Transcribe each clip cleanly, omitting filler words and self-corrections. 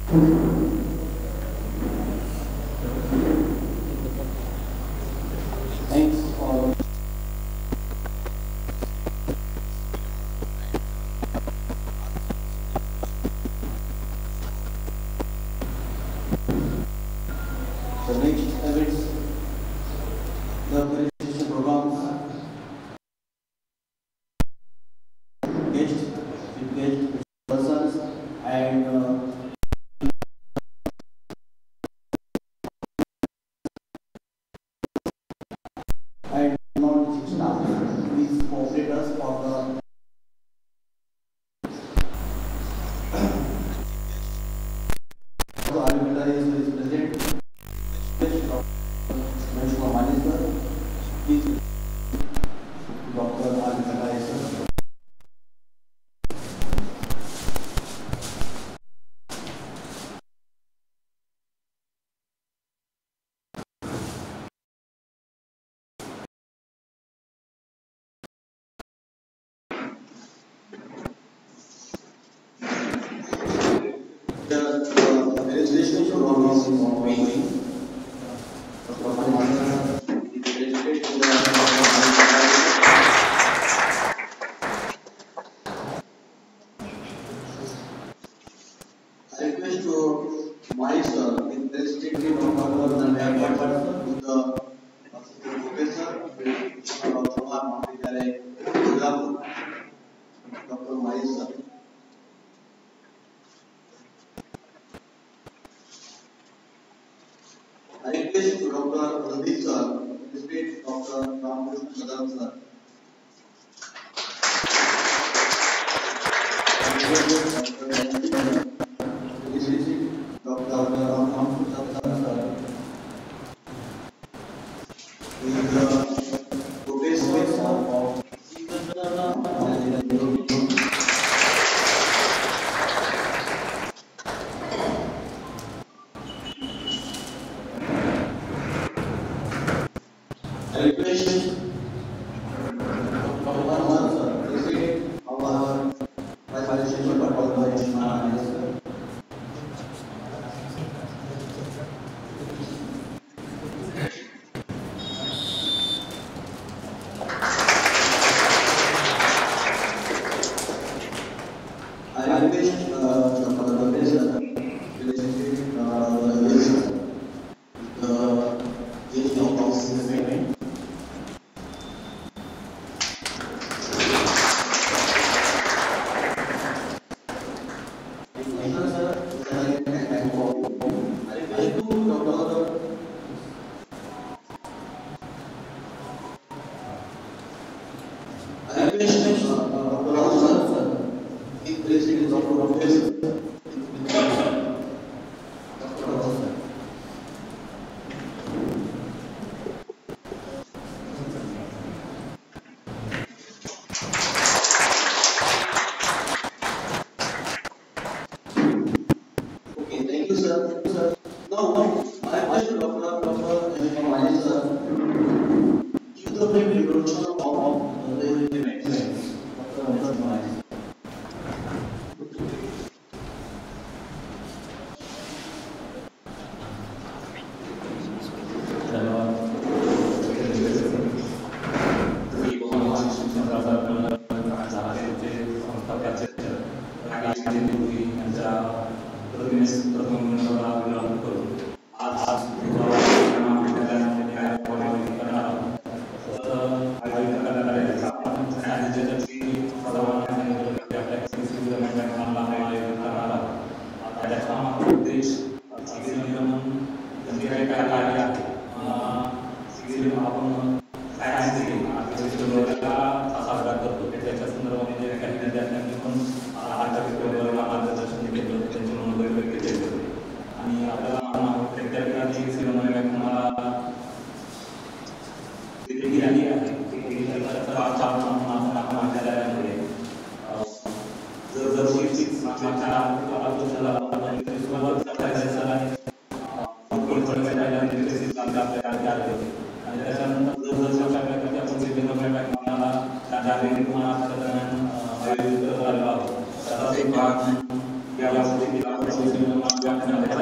Thanks for the next events, the presentation programs, guest persons, and non-teaching staff. Please cooperate us for the Alvita is present. Please, Dr. Alvita is the registration program is ongoing. I request to my sir, interested in with the professor, Dr. Mahis sir. I request to Dr. Pradeep sir, interested Dr. Ramakrishna Kadam sir. I request Dr. Varma sir, present our vice chancellor Dr. I request Dr. Ramesh sir, present the guest of this event. Okay, thank you, sir. Now, I ask Dr. Mahis sir, give the brief introduction of the event. Dr. Mahis.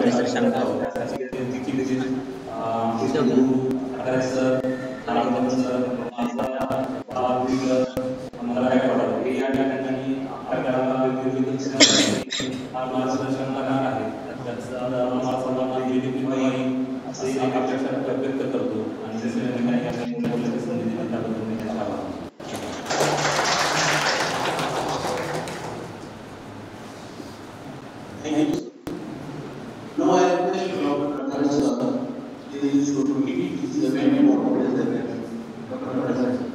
परिषद सांगता मला काय वाटतं या ठिकाणी आपल्या मार्गदर्शन करणार आहे त्याचा मला सर्वांना असे अपेक्षा व्यक्त करतो आणि जसे काही संधी दिली त्याबद्दल मी त्याचा आभार मानतो. Thank you. Now I request Dr. Prakash sir to introduce the main model of the event. Dr. Prakash.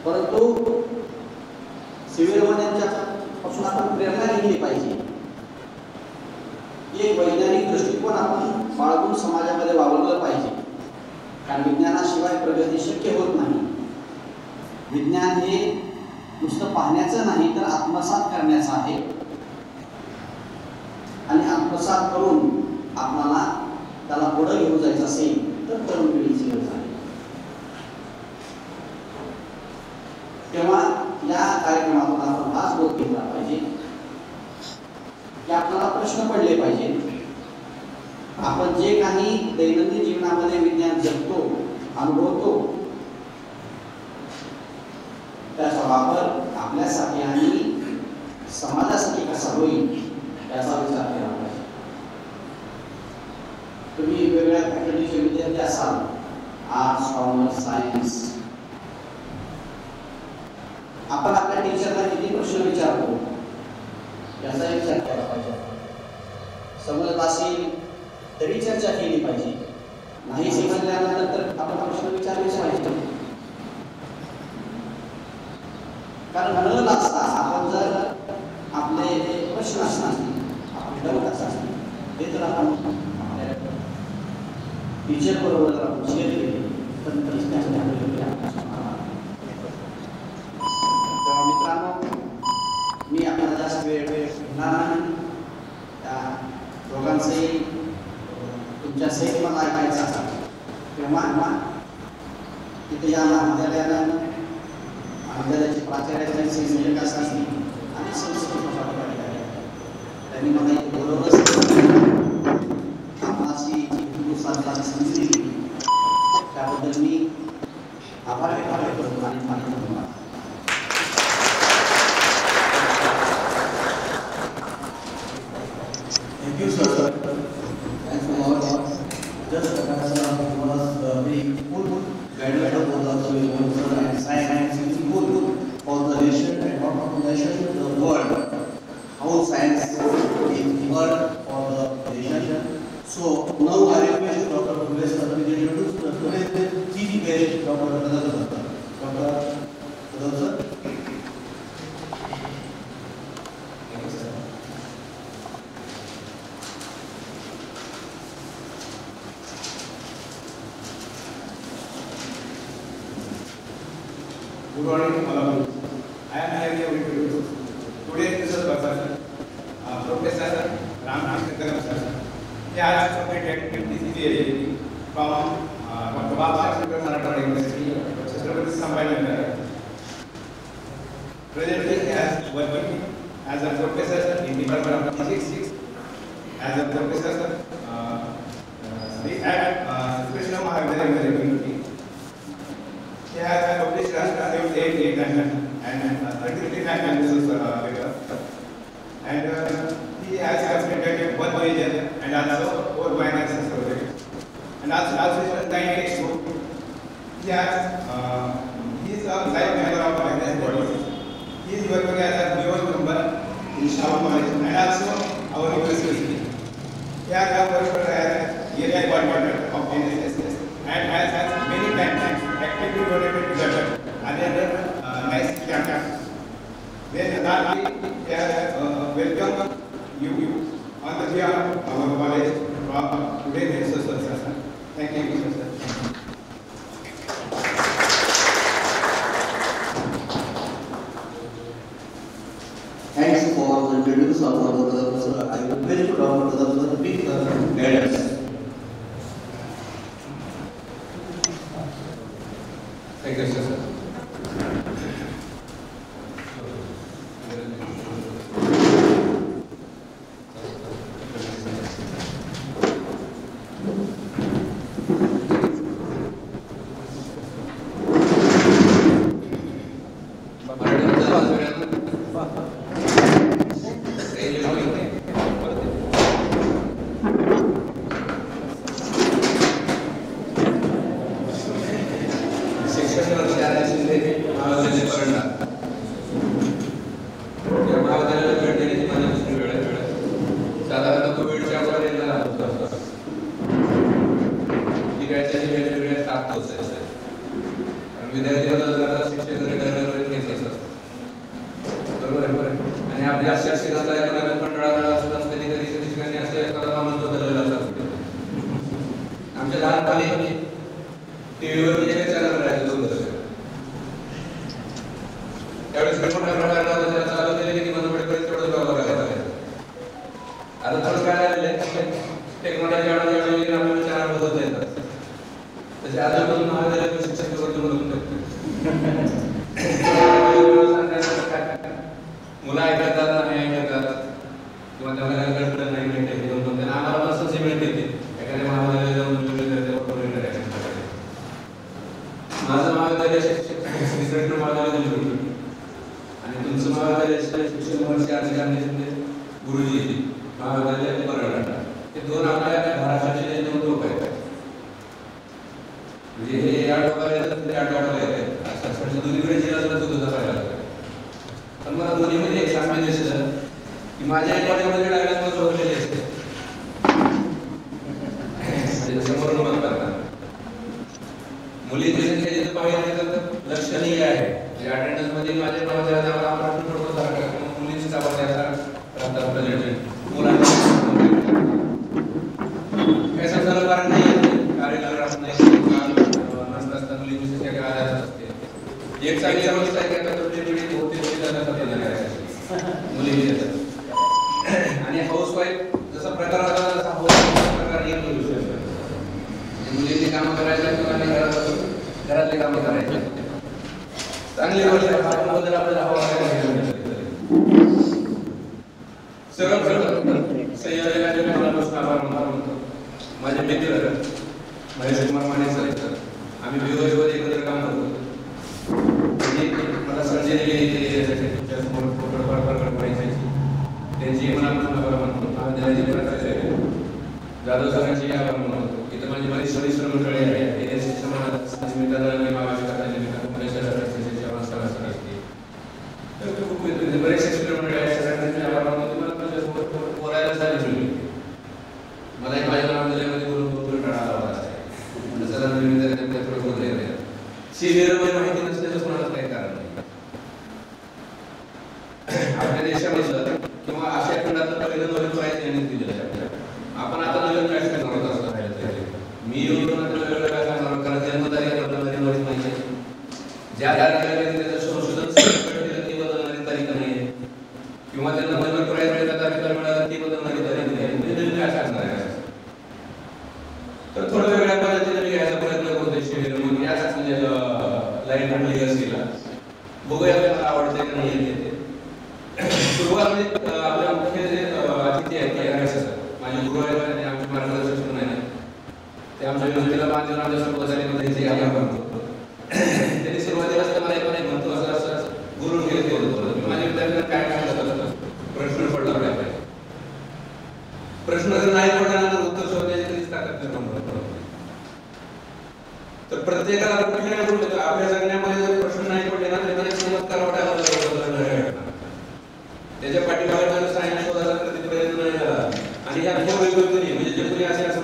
परंतु सिव्हिल यांच्या पासून आपण प्रेरणा घेतली पाहिजे. एक वैज्ञानिक दृष्टिकोन आपण बाळगून समाजामध्ये वावरलं पाहिजे. कारण विज्ञानाशिवाय प्रगती शक्य होत नाही. विज्ञान हे नुसतं पाहण्याचं नाही तर आत्मसात करण्याचं आहे. आणि आत्मसात करून आपल्याला त्याला पुढे घेऊन जायचं असेल तर तरुण पिढीची गरज आहे. तेव्हा या कार्यक्रमातून आपण हाच बोध घेतला पाहिजे की आपल्याला प्रश्न पडले पाहिजे. आपण जे काही दैनंदिन जीवनामध्ये विज्ञान जगतो, अनुभवतो, त्याचा वापर आपल्यासाठी आणि समाजासाठी कसा होईल याचा विचार केला पाहिजे. तुम्ही वेगवेगळ्या फॅकल्टीचे विद्यार्थी असाल, आर्ट्स, कॉमर्स, सायन्स, आपण आपल्या टीचरला किती प्रश्न विचारतो याचा विचार केला पाहिजे. समजत असेल तरी चर्चा केली पाहिजे. नाही समजल्यानंतर आपण प्रश्न विचारलेच पाहिजे. कारण म्हणलं असता आपण जर आपले प्रश्न असणार आपले डाऊट असणार ते तर आपण टीचर बरोबर जर आपण शेअर केले तर तेव्हा मित्रांनो मी आपल्याला जास्त वेळ घेणार नाही. त्या दोघांचंही तुमच्या सहित मला ऐकायचं असेल तेव्हा तिथे या महाविद्यालयानं महाविद्यालयाचे प्राचार्य संयोजक असतील आणि संस्कृत त्यांनी मला इथे बोलवलं. आपणाची संधी दिली त्याबद्दल मी आभार व्यक्त करतो आणि धन्यवाद. Thank you, sir. Thanks a lot. Just was very full guidance for the science is good for the nation and not for the nation, the world. How science is good for the nation. So now I request Dr. Bhulesh to introduce today's chief guest, Dr. Kadam sir. Dr. Kadam sir. Good morning, all of you. I am here with you. Today's person, Professor Ramkrishna Kadam sir. He has completed PhD from Babasa University, Chhatrapati Sambhaji Nagar. Presently, he is working as a professor in Department of Physics, as a professor at Krishna Mahavidyalaya University. He has published 8 and 35 languages paper. And he has completed 1 major and also 4 minor projects. And also his 9 textbooks. He is a life member of organized bodies. He is working as a BO member in Shah College and also our university. He has worked as a coordinator of NSS and has many times actively donated to the other nice campus. Then welcome you on the behalf of our college from today's session. Thank you, sir. Thanks for the introduction of Dr. Kadam sir. I request Dr. Kadam sir to pick the guidance. Thank you, sir. विद्यार्थी बदल करतात, शिक्षक retirement घेत असतात. बरोबर आहे. आणि आपल्या अशा शिक्षकांना मंडळाला असतात कधी कधी शिक्षकांनी असे एखादा माणूस बदललेला असतात. आमच्या लहानपणी टीव्हीवर एक चॅनल राहायचं दूरदर्शन. त्यावेळेस रिमोट कंट्रोल चालू केले की बंद पडेपर्यंत तेवढं बघावं लागायचं. आता थोडं काय झालेलं टेक्नॉलॉजी वाढवण्यामुळे आपल्याला चॅनल बदलता येतात. तसे अजून महाविद्यालयात शिक्षक बदलून टाकतो. मुलं ऐकतात नाही ऐकतात किंवा त्यांना कळतं नाही मिळते त्यांना आम्हाला असंच मिळते एखाद्या महाविद्यालयात जाऊन माझं महाविद्यालय शिक्षण महाविद्यालय आणि तुमचं महाविद्यालय शिक्षण वर्ष गुरुजी महाविद्यालय बरोबर हे दोन आपल्या महाराष्ट्राचे दोन लोक आहेत. म्हणजे हे या टोकाला येतात त्या टोकाला येतात दोन्हीकडे जिल्हा तुझा पाहिला. पण मला दोन्हीमध्ये एक सामंजस्य झालं की माझ्या कॉलेजमध्ये लागल्यास मला जोडलेले असते म्हणजे समोरून मत करतात. मुलींची संख्या जिथं पाहिजे तर लक्षणीय आहे. अटेंडन्स मध्ये माझ्या मुलींची जबाबदारी राहतात प्रेझेंट काय समजायला कारण नाही कार्यक्रम राहत नाही नसतात मुलींची संख्या काय असते. एक चांगली अवस्था आहे मुली आणि हाऊसवाईफ जसा प्रकार होता तसा हाऊसवाईफ प्रकार येतो. मुलींनी कामं करायचं घरातले कामं करायचे चांगली गोष्ट आपल्याला माझे मित्र महेश कुमार माने सर आम्ही विभागावर एकत्र काम करतो. मला संजय त्यांची जाधव सरांची इथं माझी बरीच सविस्तर मंडळी आहे. बरेचसे मित्रमंडळी आहेत बोलायला झाले. मला एक माझ्या महाविद्यालयामध्ये बोलून टाळा सिनियर माहिती नसल्याचं कोणाला काही कारण नाही. आपल्या देशामध्ये किंवा आशिया खंडातलं पहिलं नोबेल प्राइज देण्यात दिलेलं आहे. आपण आता नवीन काय करणार असं मी येऊन वेगवेगळ्या काय करणार कारण जन्मतारीख आपल्याला नोबेल माहिती आहे. ज्या तारखेला त्याचं संशोधन ती बदलणारी तारीख नाही आहे किंवा त्यांना नोबेल प्राइज मिळाल्या तारखेला मिळाला ती बदलणारी तारीख नाही आहे. म्हणजे काय असणार आहे तर थोड्या वेगळ्या पद्धतीने मी घ्यायचा प्रयत्न करतो. शिबिर म्हणून याच म्हणजे लाईन आणि लेगसीला बघूया आपल्याला आवडते का नाही येते. सुरुवात म्हणजे आपल्या मुख्य जे अतिथी आहेत ते आहे सर माझे गुरु आहेत आणि आमचे मार्गदर्शक पण आहेत. ते आमच्या योजनेला बांधून आमच्या सोबत त्यांचे आभार मानतो. त्यांनी सुरुवातीलाच मला एक म्हणतो असं गुरु घेत होतो माझ्या विद्यार्थ्यांना काय काय असतं प्रश्न पडला पाहिजे. प्रश्न जर नाही पडल्यानंतर उत्तर शोधण्याची कधीच ताकद निर्माण होत नाही. तर प्रत्येकाला कुठल्या आपल्या जगण्यामध्ये जर प्रश्न नाही पडले ना तर चमत्कार वाटायला त्याच्या पाठीमागे सायन्स शोधायला कधी प्रयत्न नाही झाला. आणि ह्या वैज्ञानिक म्हणजे जे कोणी असे असतात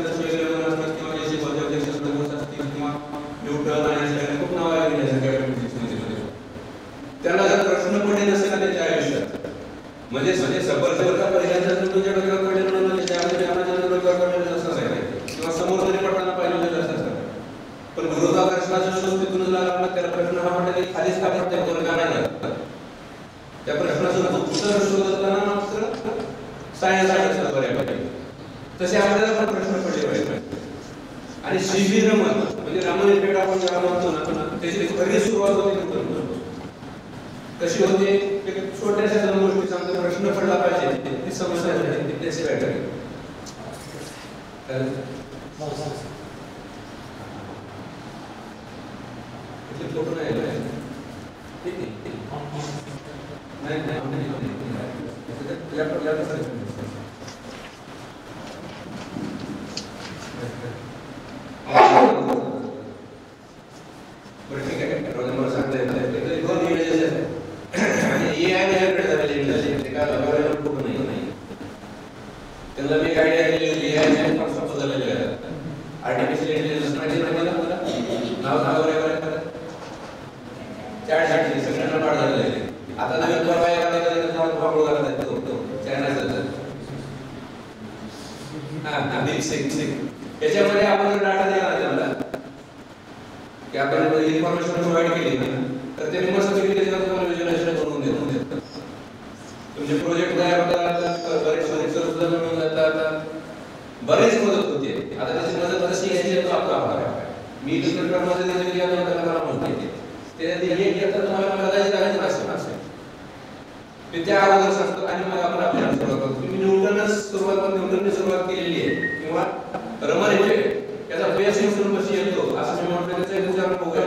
किंवा जे शिकवते असतील किंवा न्यूटन आइन्स्टाईन खूप नाव आहे त्यांना जर प्रश्न पडले नसेल ना त्यांच्या आयुष्यात म्हणजे सफरचंदचा पहिल्यांदा तुमच्या डोक्यावर पडलेलं किंवा समोर तरी पडताना पाहिलेलं असं. पण गुरुत्वाकर्षणाच्या शोधून लागला त्याला प्रश्न हा म्हणतात की खालीच का पडतंय कोण का नाही. त्या प्रश्नाचं उत्तर शोधताना मात्र सायन्स आहे बऱ्यापैकी तसे आपल्याला पण प्रश्न पडले पाहिजे. आणि शिबिर रमण म्हणजे रमण इफेक्ट आपण ज्याला म्हणतो ना त्याची खरी सुरुवात होते कशी होते छोट्याशा दोन गोष्टी सांगतो प्रश्न पडला पाहिजे ती समस्या त्याचे वेगळे फोटो नाही ठीक चॅटसाठी सगळ्यांना पाठ झालेलं आहे. आता नवीन परवा एका फॉलो करतात तो चॅनलचा याच्यामध्ये आपण जर डाटा द्यायला त्याला की आपण इन्फॉर्मेशन प्रोव्हाइड केली ना तर ते मस्त त्याच्यावर तुम्हाला व्हिज्युअलायझेशन करून देतात. तुमचे प्रोजेक्ट तयार होतात, बरेच सुद्धा मिळून जातात, बरेच मदत होते. आता त्याची मदत कशी यायची तो आपला मी दुसऱ्यामध्ये दिलेली आहे त्याला म्हणते ते एक घेतात तुम्हाला कदाचित करायचं असेल मी त्या अगोदर सांगतो आणि मग आपण आपल्याला सुरुवात करतो. मी न्यूटनने सुरुवात केलेली आहे किंवा रमन इफेक्ट याचा बेस करून कशी येतो असं मी म्हटलं त्याचं एक उदाहरण बघूया.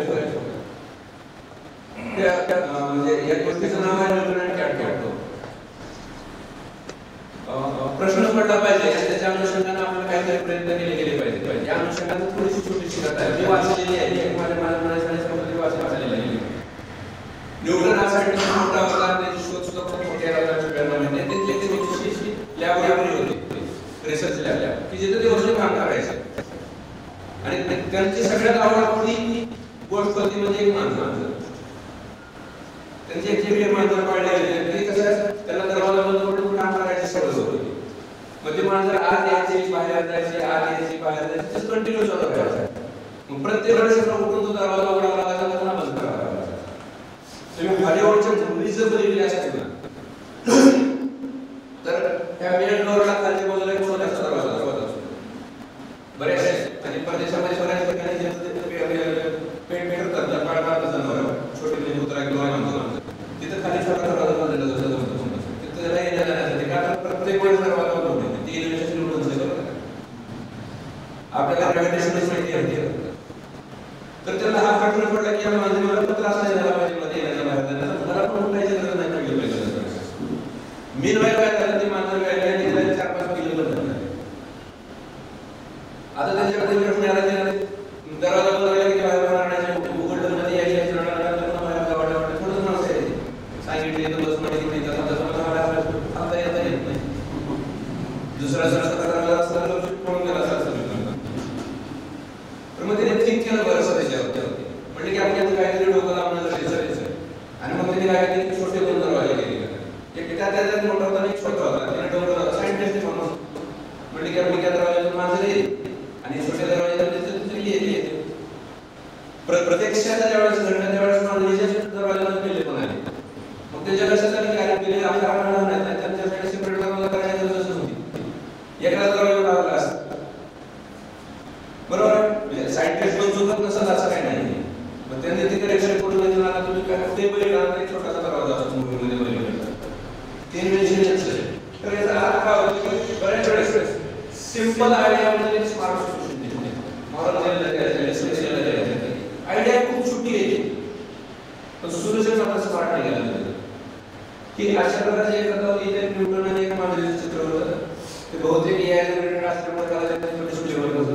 म्हणजे या गोष्टीचं नाव आहे न्यूटन आणि कॅट. प्रश्न पडला पाहिजे आणि त्याच्या अनुषंगाने आपल्याला काहीतरी प्रयत्न केले पाहिजे. या अनुषंगाने थोडीशी छोटीशी कथा आहे मी वाचलेली आहे. माझ्या वाचलेली आहे. न्यूटन हा सायंटिस्ट मोठा होता, त्याची शोध सुद्धा खूप मोठ्या प्रमाणामध्ये त्यांची लॅबोरेटरी होती, रिसर्च लॅब की जिथे ते वर्ष काम करायचे. आणि त्यांची सगळ्यात आवडती गोष्ट होती म्हणजे एक मांजर. त्यांची एक मांजर पाळले कसं त्याला दरवाजा बंद करून काम करायची सवय होती. मग ते मांजर आत यायची बाहेर जायची, आत यायची बाहेर जायची, तेच कंटिन्यू चालू करायचं. मग प्रत्येक वेळेस उठून तो दरवाजा उघडा लागायचा, त्याला बंद करावा लागायचा. तुम्ही हॉलिवूडच्या मूव्हीज जर बघितल्या असतील ना तर त्या मेन डोअरला खालच्या बाजूला एक छोटासा दरवाजा असतो. बरेच आणि परदेशामध्ये बऱ्याच ठिकाणी पेंट करतात, पाळतात जनावर छोटे कुत्रा किंवा मांजर तिथं खाली छोटा दरवाजा बांधलेला असतो. तिथं त्याला येण्या जाण्यासाठी कारण प्रत्येक वेळेस दरवाजा बंद होते. ती इनोव्हेशन न्यूटनचं आपल्याला ग्रॅव्हिटेशनल माहिती आहे. तर त्याला हा प्रश्न पडला की मला त्रास नाही झाला पाहिजे मला पण उठायची गरज नाही पडली पाहिजे. मीन वेळ काय झालं ते मांजर वेळेला आणि त्याला 4-5 किलो बनवलं. आता त्यांच्याकडे प्रश्न आला की दरवाजा बंद केला की बाहेर आणायचे उघडलं मध्ये यायचे बाहेर वाटत थोडंसं माणसं यायचे सांगितले तर बस मध्ये तिकडे आता येता येत नाही. दुसरा पळून गेला असं तर मग त्याने थिंक केलं बरंचसं त्याच्यावरती म्हणजे की आपण काहीतरी डोकं लावणं गरजेचं आहे. आणि मग त्यांनी काय केले छोटे 2 दरवाजे केले. एक त्याच्यात मोठा होता आणि एक छोटा होता. त्याने डोकं सायंटिस्ट म्हणजे की आपण त्या दरवाजातून मांजर येईल आणि छोट्या दरवाजातून येते. प्रत्यक्षात ज्यावेळेस घडलं त्यावेळेस मांजरीच्या दरवाजाला पेले पण आले. मग त्याच्या लक्षात आलं की अरे पेले आपल्या आम्हाला नाही त्यांच्यासाठी सेपरेट दरवाजा करायची गरजच नव्हती. एकाच दरवाजा लावला असता बरोबर. म्हणजे सायंटिस्ट पण चुकत नसत असं काही नाही. मग त्यांनी तिथे रेशन करून देणार तुम्ही काय ते बघितलं एक छोटासा दरवाजा असतो मूवीमध्ये बघितलं 3 वेळेस. तर याचा अर्थ काय होतो की बऱ्याच वेळेस सिंपल आयडियामध्ये स्मार्ट सोल्युशन दिले. आयडिया खूप छोटी आहे पण सोल्युशन आपण स्मार्ट नाही केलं की अशा प्रकारचे एक कथा होती. इथे न्यूटन आणि एक मांजरीचं चित्र होतं. ते बहुतेक एआय जनरेटेड असल्यामुळे त्याला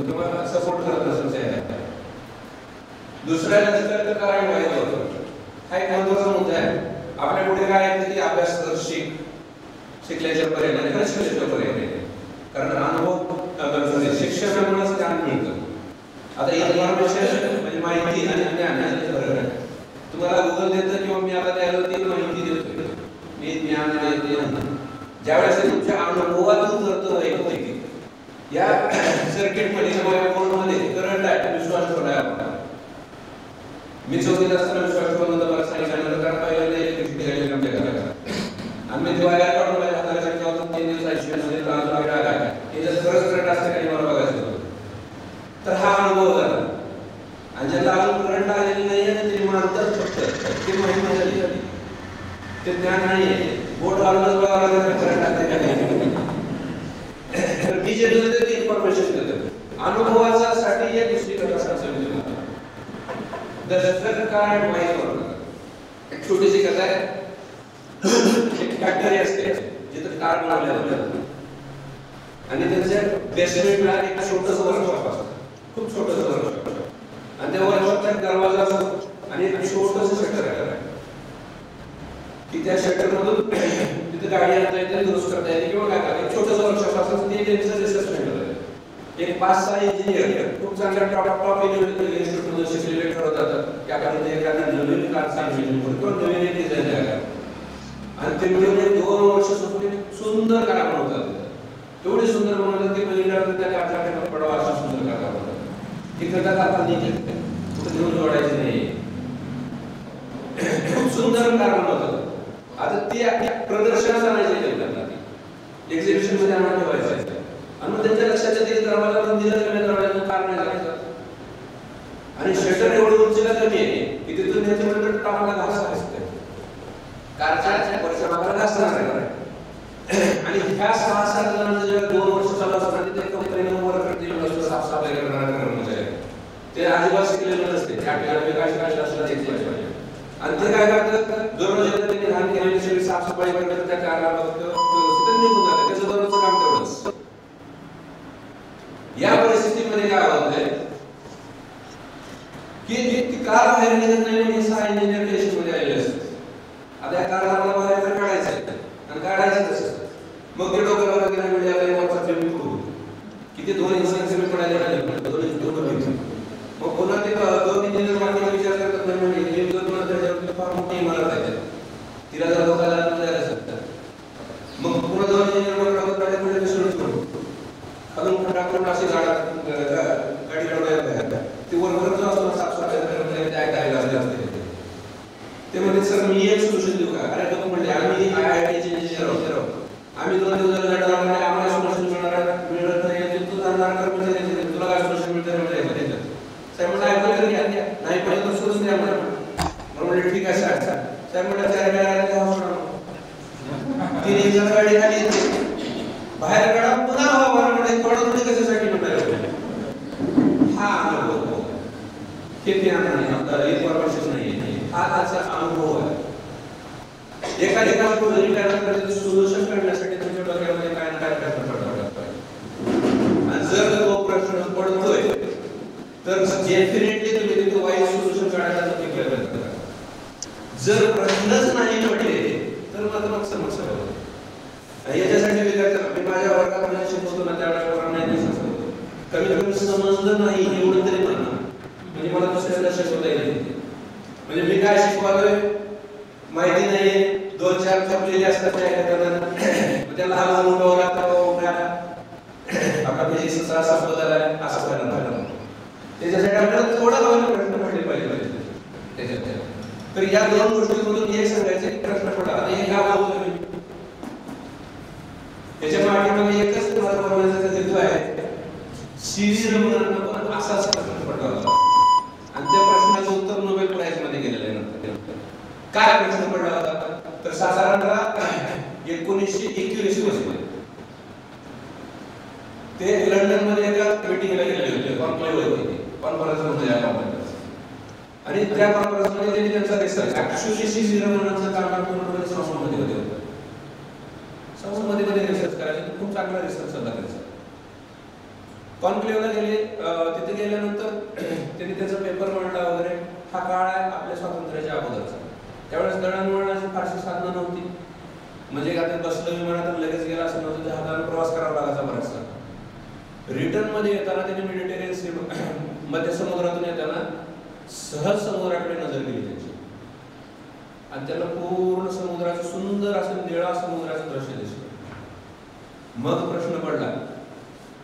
किंवा सपोर्ट करत नसेल त्या. दुसऱ्या लक्षात काय माहिती होतं हा एक महत्त्वाचा मुद्दा आहे. आपल्या पुढे काय आहे की अभ्यास कर, शिकल्याच्या पर्यंत आणि शिकल्याच्या पर्यंत कारण अनुभव शिक्षणामुळेच ज्ञान मिळतं. आता इन्फॉर्मेशन म्हणजे माहिती आणि ज्ञान याच्यात फरक आहे. तुम्हाला गुगल देतं किंवा मी आता द्यायला ती माहिती देतोय मी ज्ञान देते. ज्यावेळेस तुमच्या अनुभवातून करतो या सर्किटमध्ये किंवा बोर्डमध्ये करंट आहे विश्वास ठेवलाय आपण. मी 4वीत असताना विश्वास ठेवला मला सांगितलं कारण पहिल्यांदा इलेक्ट्रिसिटी गेली आमच्या घरात आणि मी दिवाळी काढून माझ्या हाताला शक्य होतं 3 दिवस आयुष्यामध्ये ट्रान्सफर आला की जर खरंच करंट असतं काही मला बघायचं होतं. तर हा अनुभव झाला आणि ज्याला अजून करंट आलेली नाही आहे तरी मानतात फक्त ते माहिती झाली ते ज्ञान नाही आहे. बोट घालूनच बघावं लागेल करंट असते का नाही. तर मी जे देतो ते इन्फॉर्मेशन देतो. अनुभवाचा साठी एक दुसरी कथा सांगतो. दशक काय माहिती होतं एक छोटीशी कथा आहे. एक फॅक्टरी असते जिथे कार बनवल्या जातात आणि त्यांच्या बेसमेंटला एक छोटंसं वर्कशॉप असतं. खूप छोटंसं वर्कशॉप आणि त्या वर्कशॉपचा दरवाजा असतो आणि एक छोटंसं शटर आहे की त्या शटरमधून तिथे गाडी आणता येते दुरुस्त करता येते किंवा काय करता. एक छोटंसं वर्कशॉप असतं ते त्यांचं रिसर्च होतं. एक 5-6 इंजिनियर खूप चांगल्या टॉप इन्स्टिट्यूटमध्ये शिकलेले ठरवतात की आपण एखादी नवीन फारसा किंवा नवीन एक डिझाईन आहे आणि ते मिळून 2 वर्ष सुंदर कारा बनवतात. एवढे सुंदर बनवतात की पहिल्यांदा त्याच्या आठवड्यात पडावा अशा सुंदर कारा बनवतात. ती कथा आता नाही कुठे घेऊन जोडायची नाही. खूप सुंदर कार बनवतात. आता ती प्रदर्शनात आणायची त्यांना एक्झिबिशन मध्ये आम्हाला ठेवायचं आहे आणि मग त्यांच्या लक्षात येते की दरवाजा बंद दिला तर दरवाजातून कार नाही जायचं आणि शटर एवढं उंचीला कमी आहे की तिथून त्याच्यानंतर टाकाला घास असते कारच्या परिसरावर घास नाही. आणि ह्या 6-7 जणांचं जेव्हा 2 वर्ष चालू असतात तिथे कंपनीने वर करते साफसफाई करणारा कर्मचारी ते अजिबात शिकलेले नसते. त्या ठिकाणी काय असला पाहिजे आणि ते काय करतात दररोज एकदा त्यांनी लहान केलेली साफसफाई करतात त्या कारला व्यवस्थित निघून जातात. त्याचं दररोजचं काम तेवढंच. या परिस्थितीमध्ये काय होतंय की ती कार बाहेर निघत नाही म्हणून 6 इंजिनियर टेस्टमध्ये आलेले असतात. आता या कारला मला बाहेर काढायचं आहे आणि काढायचं तसं मग ते डोक्यावर गेला म्हणजे वरचा फिल्म करू की ते 2 इंजिनियर पडायला मग पुन्हा ते 2 इंजिनियर मागे विचार करतात म्हणजे फार मोठी इमारत आहे तिला जर लोकांना जायला शकतात मग पुन्हा 2 इंजिनियर सुरू करू अजून टाकून अशी गाडी काढवायला ते वर्कर जो असतो साफसफाई असते ते म्हणजे सर मी एक सोल्युशन देऊ का. अरे लोक म्हणले आम्ही IIT इंजिनियर आहोत आम्ही 2 दिवसाला लढा आम्हाला सोल्युशन मिळत नाही तू जाणार कर्मचारी तुला काय सोल्युशन मिळतं म्हणजे साहेब म्हणजे नाही पण सोडून द्या म्हणून ठीक आहे साहेब म्हणजे 4 गाडी खाली बाहेर काढा पुन्हा हवा थोडं कशासाठी म्हणतात हा अनुभव हे हा त्याचा अनुभव आहे. एका सोल्युशन करण्यासाठी तुमच्या डोक्यामध्ये काय ना काय प्रश्न पडतात आणि जर तो प्रश्न पडतोय तर डेफिनेटली तुम्ही तिथे वाईट सोल्युशन काढायचा प्रयत्न करा. जर प्रश्नच नाही पडले तर मग समस्या होते. याच्यासाठी विद्यार्थी माझ्या वर्गात शिकवतो ना त्यावेळेला नाही शिकवतो कमीत कमी समजलं नाही एवढं तरी म्हणा म्हणजे मला दुसऱ्याला शिकवता येईल. म्हणजे मी काय शिकवालोय माहिती नाहीये 2-4 चपलेले असतात त्याला हा मोठा लागतो आपला बेसिस असा बदल आहे असं करायला त्याच्यासाठी आपल्याला थोडा प्रश्न पडले पाहिजे त्याच्यात. तर या 2 गोष्टींमधून एक सांगायचे प्रश्न पडला आता हे काय बोलतोय त्याच्या पाठीमागे एकच महत्त्वाचा हेतू आहे. सीव्ही रमणांना पण असाच प्रश्न पडला होता आणि त्या प्रश्नाचं उत्तर नोबेल प्राइज मध्ये गेलेलं आहे. नंतर काय प्रश्न पडला होता तर साधारणतः 1981 मध्ये ते लंडन मध्ये एका मीटिंगला गेलेले होते कॉन्क्लेव्ह होती कॉन्फरन्स मध्ये आणि त्या कॉन्फरन्स मध्ये त्यांनी त्यांचा रिसर्च ऍक्च्युअली सीव्ही रमणांचं काम पूर्णपणे संस्थांमध्ये होते संस्थांमध्ये रिसर्च करायचे खूप चांगला रिसर्च झाला त्यांचा. कॉन्क्लेव्हला गेले तिथे गेल्यानंतर त्यांनी त्याचा पेपर मांडला वगैरे. हा काळ आहे आपल्या स्वातंत्र्याच्या अगोदरचा. त्यावेळेस दळणवळणाची फारशी साधनं नव्हती म्हणजे आता बसलं विमानात लगेच गेला असं नव्हतं जहाजाने प्रवास करावा लागायचा बराचसा. रिटर्न मध्ये येताना त्यांनी मेडिटेरियन सी मध्य समुद्रातून येताना सहज समुद्राकडे नजर गेली त्यांची आणि त्याला पूर्ण समुद्राचं सुंदर असं निळा समुद्राचं दृश्य दिसलं. मग प्रश्न पडला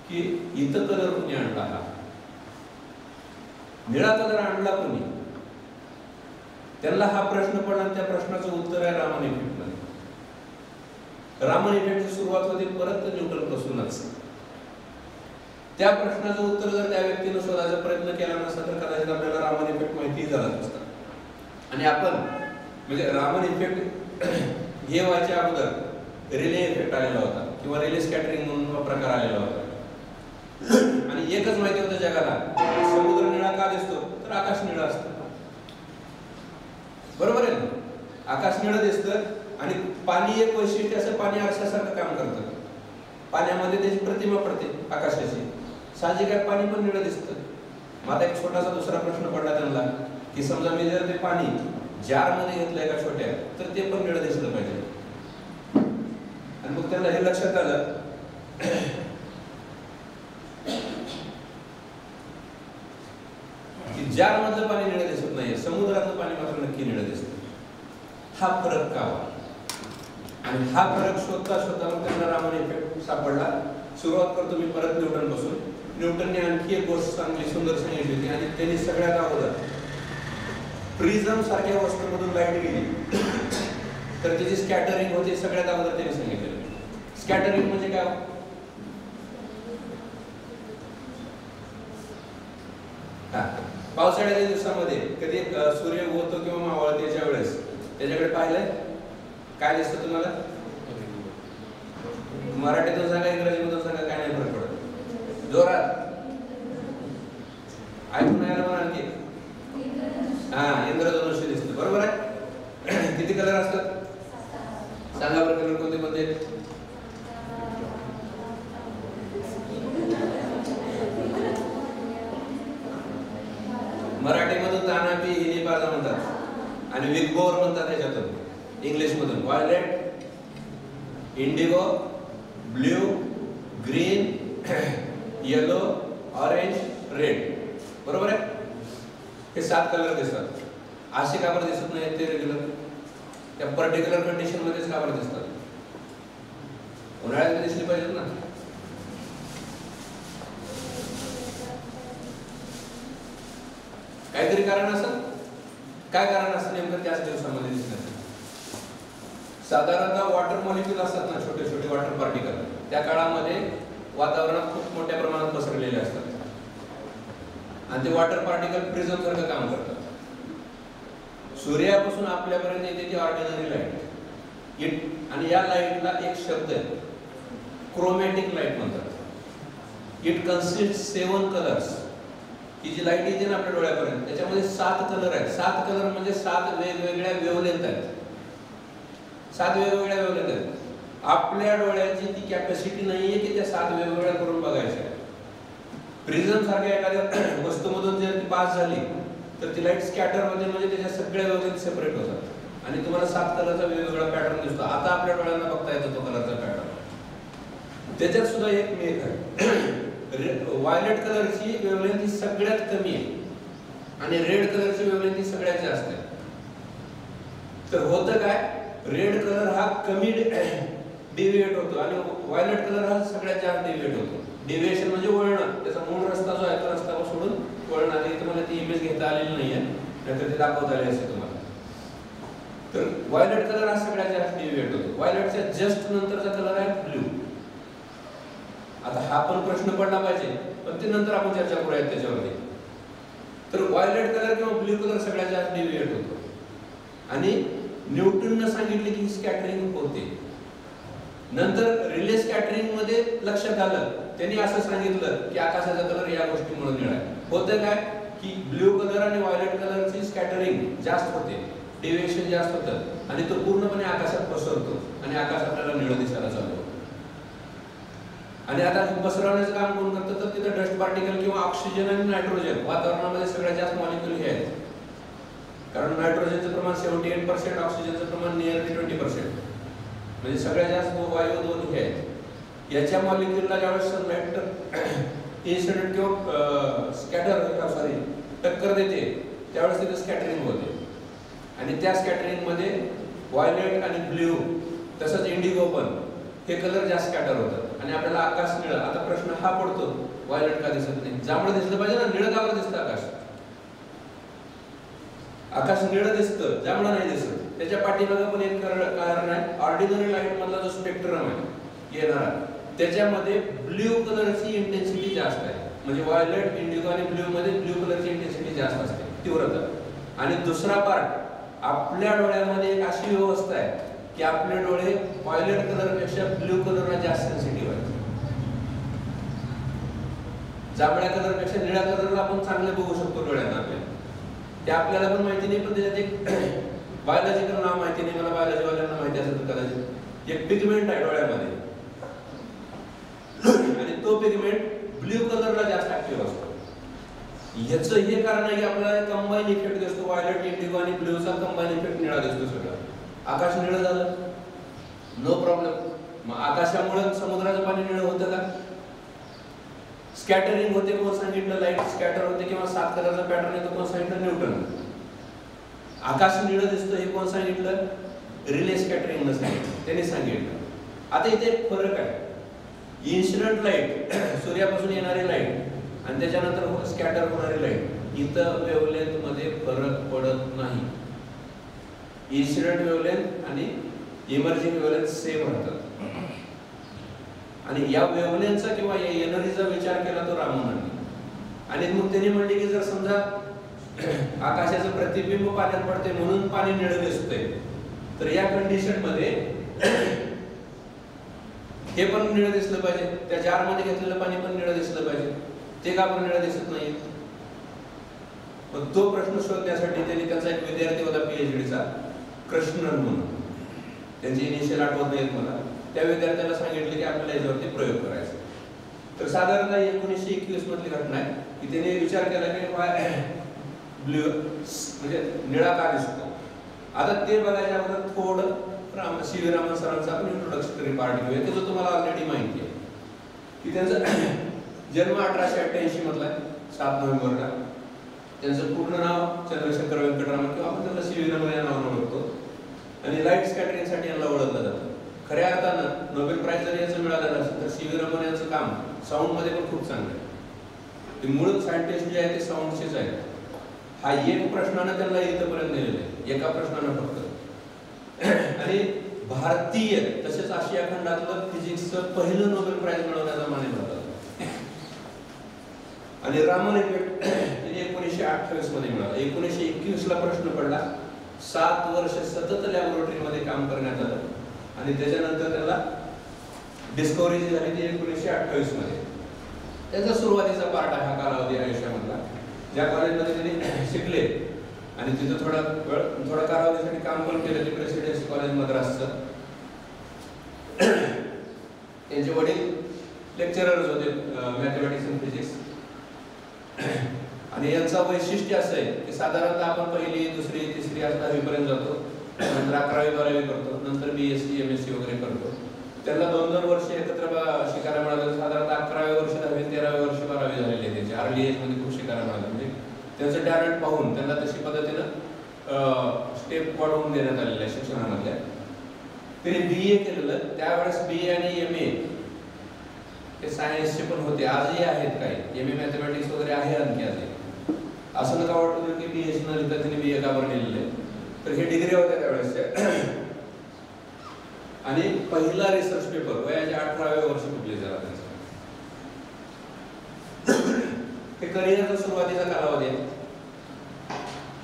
की इथं कलर कोणी आणला हा निळा कलर आणला कोणी. त्यांना हा प्रश्न पडला आणि त्या प्रश्नाचं उत्तर आहे रामन इफेक्ट मध्ये. रामन इफेक्टची सुरुवात होती परत न्यूटन पासूनच. त्या प्रश्नाचं उत्तर जर त्या व्यक्तीने शोधायचा प्रयत्न केला नसता तर कदाचित आपल्याला रामन इफेक्ट माहिती झाला नसता. आणि आपण म्हणजे रामन इफेक्ट हे व्हायच्या अगोदर रिले इफेक्ट आलेला होता किंवा रिले स्कॅटरिंग म्हणून प्रकार आलेला होता. आणि एकच माहिती होतं जगाला समुद्र निळा का दिसतो तर आकाश निळा असतं. बरोबर आहे ना. आकाश निळं दिसतं आणि पाणी एक वैशिष्ट्य असं पाणी आरशासारखं काम करतं. पाण्यामध्ये त्याची प्रतिमा पडते आकाशाची. साहजिक आहे पाणी पण निळं दिसतं. मग आता एक छोटासा दुसरा प्रश्न पडला त्यांना की समजा मी जर ते पाणी जारमध्ये घेतलं एका छोट्या तर ते पण निळं दिसलं पाहिजे. आणि मग त्यांना हे लक्षात आलं की जारमधलं पाणी निळं दिसत नाही, समुद्रातलं पाणी मात्र नक्की निळं दिसतं. हा फरक का? आणि हा फरक शोधता शोधता मग त्यांना रामन इफेक्ट सापडला. सुरुवात करतो मी परत न्यूटन पासून. न्यूटनने आणखी एक गोष्ट चांगली सुंदर सांगितली होती आणि त्यांनी सगळ्यात अगोदर प्रिझम सारख्या वस्तूमधून लाईट गेली तर त्याची स्कॅटरिंग होते. सगळ्यात अगोदर त्यांनी सांगितलं. स्कॅटरिंग म्हणजे काय? पावसाळ्याच्या दिवसामध्ये कधी सूर्य उगवतो किंवा मावळतेच्या वेळेस त्याच्याकडे पाहिलंय काय दिसतं तुम्हाला? मराठीतून सांगा, इंग्रजीमधून सांगा, काय नाही फरक पडत. जोरात ऐकून यायला मला आणखी इंद्रधनुष्य दिसतं. बरोबर आहे. किती कलर असतात सांगा बरं? कलर कोणते कोणते? मराठीमधून तानापी हिनी पाजा म्हणतात आणि विगबोर म्हणतात. त्याच्यातून इंग्लिश मधून violet, Indigo, blue, green, yellow, orange, red. बरोबर आहे. हे 7 कलर दिसतात. असे का बरं दिसत नाही? ते रेग्युलर त्या पर्टिक्युलर कंडिशन मध्येच का बरं दिसतात? उन्हाळ्यात दिसली पाहिजेत ना. काहीतरी कारण असेल. काय कारण असतं नेमकं त्याच दिवसामध्ये दिसण्याचं? साधारणतः वॉटर मॉलिक्यूल असतात ना, छोटे छोटे वॉटर पार्टिकल, त्या काळामध्ये वातावरणात खूप मोठ्या प्रमाणात पसरलेले असतात आणि ते वॉटर पार्टिकल प्रिझम सारखं काम करतात. सूर्यापासून आपल्यापर्यंत येते ती ऑर्डिनरी लाईट. आणि या लाईटला एक शब्द आहे, क्रोमॅटिक लाईट म्हणतात. It consist 7 colours. ही जी लाईट येते ना आपल्या डोळ्यापर्यंत त्याच्यामध्ये 7 कलर आहेत. 7 कलर म्हणजे 7 वेगवेगळ्या वेव्हलेंथ आहेत. 7 वेगवेगळ्या वेव्हलेंथ आहेत. आपल्या डोळ्याची ती कॅपॅसिटी नाहीये की त्या 7 वेगवेगळ्या करून बघायच्या. प्रिझम सारख्या एखाद्या वस्तूमधून जर ती पास झाली तर ती लाईट स्कॅटर होते, म्हणजे त्याच्या सगळ्या वेव्हलेंथ सेपरेट होतात आणि तुम्हाला 7 कलरचा वेगवेगळा पॅटर्न दिसतो. आता आपल्या डोळ्यांना बघता येतो तो कलरचा पॅटर्न. त्याच्यात सुद्धा एक मेक आहे. व्हायलेट कलरची वेव्हलेंथ ही सगळ्यात कमी आहे आणि रेड कलरची वेव्हलेंथ ही सगळ्यात जास्त आहे. तर होतं काय? रेड कलर हा कमी डेव्हिएट होतो आणि व्हायलेट कलर हा सगळ्यात जास्त डेव्हिएट होतो. डेव्हिएशन म्हणजे वळण. त्याचा मूळ रस्ता जो आहे तो रस्ता सोडून वळण आले. तुम्हाला ती इमेज घेता आलेली नाहीये, नाहीतर ते दाखवता आले असते तुम्हाला. तर व्हायलेट कलर हा सगळ्यात जास्त डेव्हिएट होतो. व्हायलेटच्या जस्ट नंतरचा कलर आहे ब्ल्यू. आता हा पण प्रश्न पडला पाहिजे, पण ते नंतर आपण चर्चा करूयात त्याच्यावरती. तर व्हायलेट कलर किंवा ब्ल्यू कलर सगळ्यात जास्त डेव्हिएट होतो आणि न्यूटननं सांगितले की स्कॅटरिंग होते. नंतर रिले स्कॅटरिंग मध्ये लक्षात आलं, त्यांनी असं सांगितलं की आकाशाचा कलर या गोष्टीमुळे निळा आहे. होतं काय की ब्ल्यू कलर आणि व्हायलेट कलरची स्कॅटरिंग जास्त होते, डेव्हिएशन जास्त होतं आणि तो पूर्णपणे आकाशात पसरतो आणि आकाश आपल्याला निळं दिसायला चालू होतं. आणि आता पसरवण्याचं काम कोण करतं? तर तिथं डस्ट पार्टिकल किंवा ऑक्सिजन आणि नायट्रोजन, वातावरणामध्ये सगळ्यात जास्त मॉलिक्यूल हे आहेत. कारण नायट्रोजनचं प्रमाण 78%, ऑक्सिजनचं प्रमाण नियरली 20%, म्हणजे सगळ्यात जास्त वायू 2 हे आहेत. याच्या मॉलिक्यूलला ज्यावेळेस सनलाईट इन्सिडेंट किंवा टक्कर देते त्यावेळेस तिथे स्कॅटरिंग होते आणि त्या स्कॅटरिंग मध्ये व्हायलेट आणि ब्ल्यू तसंच इंडिगो पण हे कलर जास्त स्कॅटर होतात आणि आपल्याला आकाश निळं. आता प्रश्न हा पडतो, व्हायलेट का दिसत नाही? जांभळं दिसलं पाहिजे ना, निळं का बरं दिसतं आकाश? आकाश निळं दिसतं, जांभळं नाही दिसत. त्याच्या पाठीमागं पण एक कारण आहे. ऑर्डिनरी लाईट मधला जो स्पेक्ट्रम आहे येणारा, त्याच्यामध्ये ब्ल्यू कलरची इंटेन्सिटी जास्त आहे. म्हणजे व्हायलेट, इंडिगो आणि ब्ल्यू मध्ये ब्ल्यू कलरची इंटेन्सिटी जास्त असते, तीव्रता. आणि दुसरा पार्ट, आपल्या डोळ्यामध्ये एक अशी व्यवस्था आहे की आपले डोळे व्हायलेट कलर पेक्षा ब्ल्यू कलरला जास्त सेन्सिटिव्ह आहेत. जांभळ्या कलर पेक्षा निळ्या कलरला आपण चांगले बघू शकतो डोळ्यांना आपल्या. ते आपल्याला पण माहिती नाही, पण त्याच्यात एक बायोलॉजिकल नाव माहिती नाही मला, बायोलॉजीवाल्यांना माहिती असेल कदाचित. एक पिगमेंट आहे डोळ्यामध्ये आणि तो पिगमेंट ब्ल्यू कलरला जास्त ऍक्टिव्ह असतो. याचं हे कारण आहे की आपल्याला कंबाईन इफेक्ट दिसतो. व्हायलेट, इंडिगो आणि ब्ल्यूचा कंबाईन इफेक्ट निळा दिसतो सगळं. आकाश निळं झालं, नो प्रॉब्लेम. मग आकाशामुळे समुद्राचं पाणी निळं होतं का? स्कॅटरिंग होते कोण सांगितलं? लाईट स्कॅटर होते किंवा 7 कलरचा पॅटर्न येतो कोण सांगितलं? न्यूटन. आकाश निळं दिसतं हे कोण सांगितलं? रिले स्कॅटरिंग सांगितलं, त्यांनी सांगितलं. आता इथे एक फरक आहे. इन्सिडेंट लाईट सूर्यापासून येणारी लाईट आणि त्याच्यानंतर स्कॅटर होणारी लाईट, इथं वेव्हलेंथ मध्ये फरक पडत नाही. इन्सिडेंट वेव्हलेंथ आणि इमर्जिंग वेव्हलेंथ सेम राहतात. आणि या वेव्हलेंथचा किंवा या एनर्जीचा विचार केला तो रामनाने. आणि मग त्यांनी म्हणले की जर समजा आकाशाचं प्रतिबिंब पाण्यात पडते म्हणून पाणी निळं दिसतंय, तर या कंडिशन मध्ये हे पण निळं दिसलं पाहिजे, त्या जार मध्ये घेतलेलं पाणी पण निळं दिसलं पाहिजे. ते का पण निळं दिसत नाही? मग तो प्रश्न शोधण्यासाठी त्यांनी त्यांचा एक विद्यार्थी होता PhDचा, कृष्णन म्हणून, त्यांची इनिशियल आठवत नाहीत मला, त्या विद्यार्थ्याला सांगितले की आपल्याला याच्यावरती प्रयोग करायचा. तर साधारणतः 1921 मधली घटना आहे की त्याने विचार केला की ब्ल्यू म्हणजे निळा का दिसतो. आता ते बघायच्या अगोदर थोडं CV रामन सरांचा आपण इंट्रोडक्टरी पार्ट घेऊया की जो तुम्हाला ऑलरेडी माहिती आहे की त्यांचा जन्म 1888 मधला आहे, 7 नोव्हेंबरला. त्यांचं पूर्ण नाव चंद्रशेखर वेंकटरामन किंवा आपण त्यांना CV रामन या नावाने ओळखतो. आणि लाईट स्कॅटरिंगसाठी यांना ओळखलं जातं. खऱ्या अर्थानं नोबेल प्राइज जर याचं मिळालं नसेल तर CV रामन यांचं काम साऊंड मध्ये पण खूप चांगलं आहे. ते मूळ सायंटिस्ट जे आहे ते साऊंडचेच आहे. हा एक प्रश्नानं त्यांना इथपर्यंत नेलेलं आहे, एका प्रश्नानं फक्त. आणि भारतीय तसेच आशिया खंडातलं फिजिक्सचं पहिलं नोबेल प्राइज मिळवण्याचा मान्य होता. आणि रामन इफेक्ट 1928 मध्ये मिळाला. 1921 ला प्रश्न पडला. 7 वर्ष सतत लॅबोरेटरी मध्ये काम करण्यात आलं आणि त्याच्यानंतर त्याला डिस्कव्हरी जी झाली ती 1928 मध्ये. त्याचा सुरुवातीचा पार्ट आहे हा कालावधी आयुष्यामधला, ज्या कॉलेजमध्ये त्यांनी शिकले आणि तिथं थोडा कालावधीसाठी काम पण केलं ते प्रेसिडेन्सी कॉलेज मद्रासचं. त्यांचे वडील लेक्चरर्स होते मॅथमॅटिक्स आणि फिजिक्स. आणि यांचं वैशिष्ट्य असं आहे की साधारणतः आपण पहिली, दुसरी, तिसरी, 10वी पर्यंत जातो, नंतर 11वी 12वी करतो, नंतर BSc MSc वगैरे करतो. त्यांना 2-2 वर्ष एकत्र शिकायला मिळालं. साधारणतः 11व्या वर्षी 10वी, 13व्या वर्षी 12वी झालेली आहे त्यांची. अर्ली एज मध्ये खूप शिकायला मिळालं. म्हणजे त्यांचं टॅलेंट पाहून त्यांना तशी पद्धतीनं स्टेप वाढवून देण्यात आलेलं आहे शिक्षणामधल्या. त्यांनी BA केलेलं. त्यावेळेस BA आणि MA हे सायन्सचे पण होते, आजही आहेत काही. MA मॅथमॅटिक्स वगैरे आहे आणखी आजही. असं नका वाटतं की BSc न लिहिता त्यांनी BA का बरं लिहिलेलं आहे. तर हे डिग्री होत्या त्यावेळेसच्या. आणि पहिला रिसर्च पेपर वयाच्या 18व्या वर्षी पब्लिश झाला त्यांचा. हे करिअरचा सुरुवातीचा कालावधी आहे.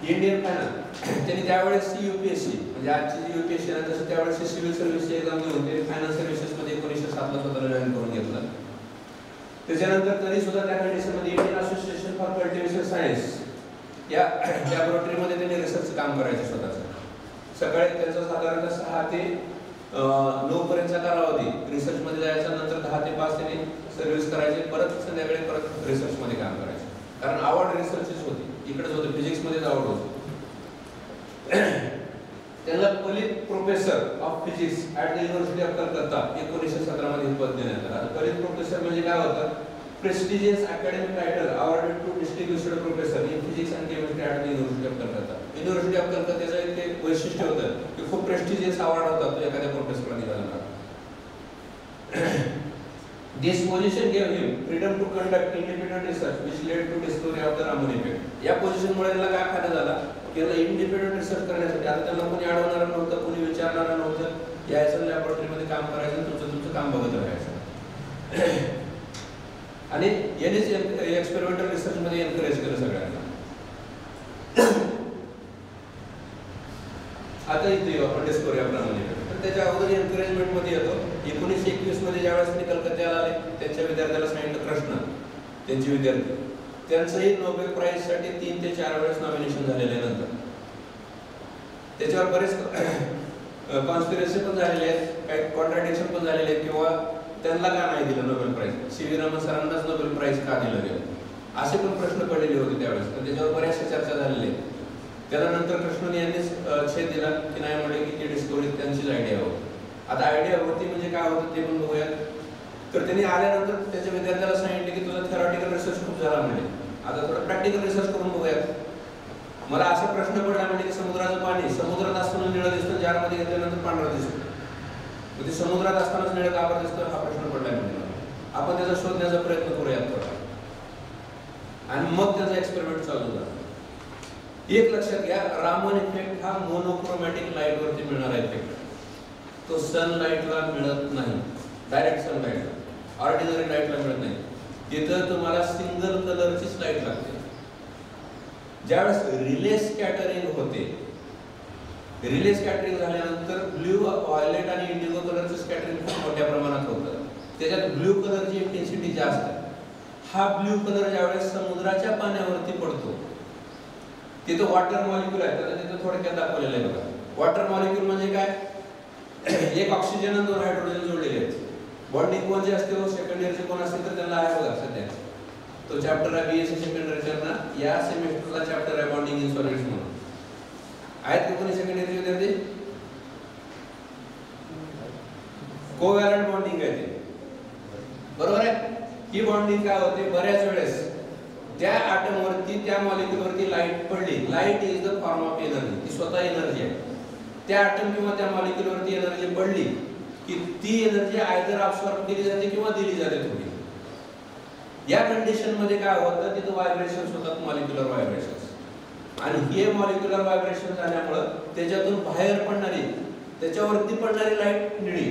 इंडियन फायनान्स त्यांनी त्यावेळेस UPSC म्हणजे आजची जी UPSC आहे तसं त्यावेळेस सिव्हिल सर्व्हिसची एक्झाम देऊन ते फायनान्स सर्व्हिसेस मध्ये 1907 ला स्वतःला जॉईन करून घेतलं. त्याच्यानंतर तरी सुद्धा त्या कंडिशनमध्ये Indian association for cultivation science या लॅबोरेटरीमध्ये त्यांनी रिसर्च काम करायचं स्वतःचं. सकाळी त्यांचा साधारणतः 6 ते 9 पर्यंतचा कालावधी रिसर्च मध्ये जायचा. नंतर 10 ते 5 त्यांनी सर्व्हिस करायचे, परत संध्याकाळी परत रिसर्च मध्ये काम करायचे. कारण आवड रिसर्चच होती, इकडेच होते, फिजिक्स मध्येच आवड होती. त्यांना Palit professor of physics at the university of Calcutta 1917 मध्ये हे पद देण्यात आलं. आता पलित प्रोफेसर म्हणजे काय होतं? Prestigious academic title awarded to distinguished professor in physics and chemistry at the university of Calcutta. University of कलकत्त्याचं एक वैशिष्ट्य होतं की खूप प्रेस्टिजियस अवॉर्ड होता तो एखाद्या प्रोफेसरला दिला जाणार. This position gave him freedom to conduct independent research, which led to discovery of the Raman effect. या पोझिशनमुळे त्याला काय फायदा झाला की त्याला इंडिपेंडंट रिसर्च करण्यासाठी आता त्याला कोणी अडवणार नव्हतं, कोणी विचारणार नव्हतं. यायचं लॅबोरेटरीमध्ये काम करायचं, तुमचं काम बघत राहायचं. आणि यानेच एक्सपेरिमेंटल रिसर्च मध्ये एनकरेज केलं सगळ्यांना. आता इथे आपण डिस्कव्हरी ऑफ रामन इफेक्ट. तर त्याच्या अगोदर एनकरेजमेंट मध्ये येतो. 1921 मध्ये ज्यावेळेस त्यांनी कलकत्त्याला आले त्यांच्या विद्यार्थ्याला सांगितलं, कृष्ण त्यांचे विद्यार्थी, त्यांचंही नोबेल प्राइज साठी 3 ते 4 वेळेस नॉमिनेशन झालेलं आहे. नंतर त्याच्यावर बरेच कॉन्स्पिरसी पण झालेले आहेत, काही कॉन्ट्राडिक्शन पण झालेले आहेत, किंवा त्यांना का नाही दिलं नोबेल प्राइज, CV रामन सरांनाच नोबेल प्राइज का दिलं गेलं, असे पण प्रश्न पडलेले होते त्यावेळेस. तर त्याच्यावर बऱ्याचशा चर्चा झालेल्या आहेत. त्यानंतर कृष्णन यांनीच छेद दिला की नाही, म्हणले की ती डिस्कव्हरी त्यांचीच आयडिया होती. आता आयडिया होती म्हणजे काय होतं ते पण बघूयात. तर त्यांनी आल्यानंतर त्याच्या विद्यार्थ्याला सांगितले की तुझा थेरॉटिकल रिसर्च खूप झाला म्हणजे आता थोडं प्रॅक्टिकल रिसर्च करून बघूयात. मला असा प्रश्न पडला म्हणजे की समुद्राचं पाणी समुद्रात असताना निळं दिसतं, जारमध्ये घेतल्यानंतर पांढरं दिसतं. म्हणजे समुद्रात असतानाच निळं का बरं दिसतं हा प्रश्न पडला म्हणजे आपण त्याचा शोधण्याचा प्रयत्न करूयात थोडा. आणि मग त्याचा एक्सपेरिमेंट चालू झाला. एक लक्षात घ्या, रामन इफेक्ट हा मोनोक्रोमॅटिक लाईट वरती मिळणारा इफेक्ट. तो सनलाईटला मिळत नाही, डायरेक्ट सनलाईटला, ऑर्डिनरी लाईटला मिळत नाही. तिथं तुम्हाला सिंगल कलरचीच लाईट लागते. ज्यावेळेस रिले स्कॅटरिंग होते, रिले स्कॅटरिंग झाल्यानंतर ब्ल्यू, व्हायलेट आणि इंडिगो कलरचं स्कॅटरिंग खूप मोठ्या प्रमाणात होतं. त्याच्यात ब्ल्यू कलरची इंटेन्सिटी जास्त आहे. हा ब्ल्यू कलर ज्यावेळेस समुद्राच्या पाण्यावरती पडतो, तिथं वॉटर मॉलिक्यूल आहे, तर तिथं थोडक्यात दाखवलेलं आहे बघा. वॉटर मॉलिक्यूल म्हणजे काय, एक ऑक्सिजन आणि 2 हायड्रोजन जोडलेले आहेत. बॉन्डिंग कोण जे असते सेकंड इयरचे कोण असते तर त्यांना आहे बघा सध्या. तो चॅप्टर आहे बीएससी सेकंड इयरचा ना, या सेमेस्टरला चॅप्टर आहे बॉन्डिंग इन सॉलिड्स म्हणून. आहेत की कोणी सेकंड इयरचे विद्यार्थी? कोव्हॅलंट बॉन्डिंग आहे ते, बरोबर आहे. ही बॉन्डिंग काय होते, बऱ्याच वेळेस त्या ॲटम वरती, त्या मॉलिक्यूल वरती लाईट पडली. Light is the form of energy, ती स्वतः एनर्जी आहे. त्या ॲटम किंवा त्या मॉलिक्यूल वरती एनर्जी पडली की ती एनर्जी आयदर अब्सॉर्ब केली जाते किंवा दिली जाते थोडी. या कंडिशन मध्ये काय होतं, तिथं व्हायब्रेशन्स होतात, मॉलिक्युलर व्हायब्रेशन्स. आणि हे मॉलिक्युलर व्हायब्रेशन झाल्यामुळं त्याच्यातून बाहेर पडणारी, त्याच्यावरती पडणारी लाईट निळी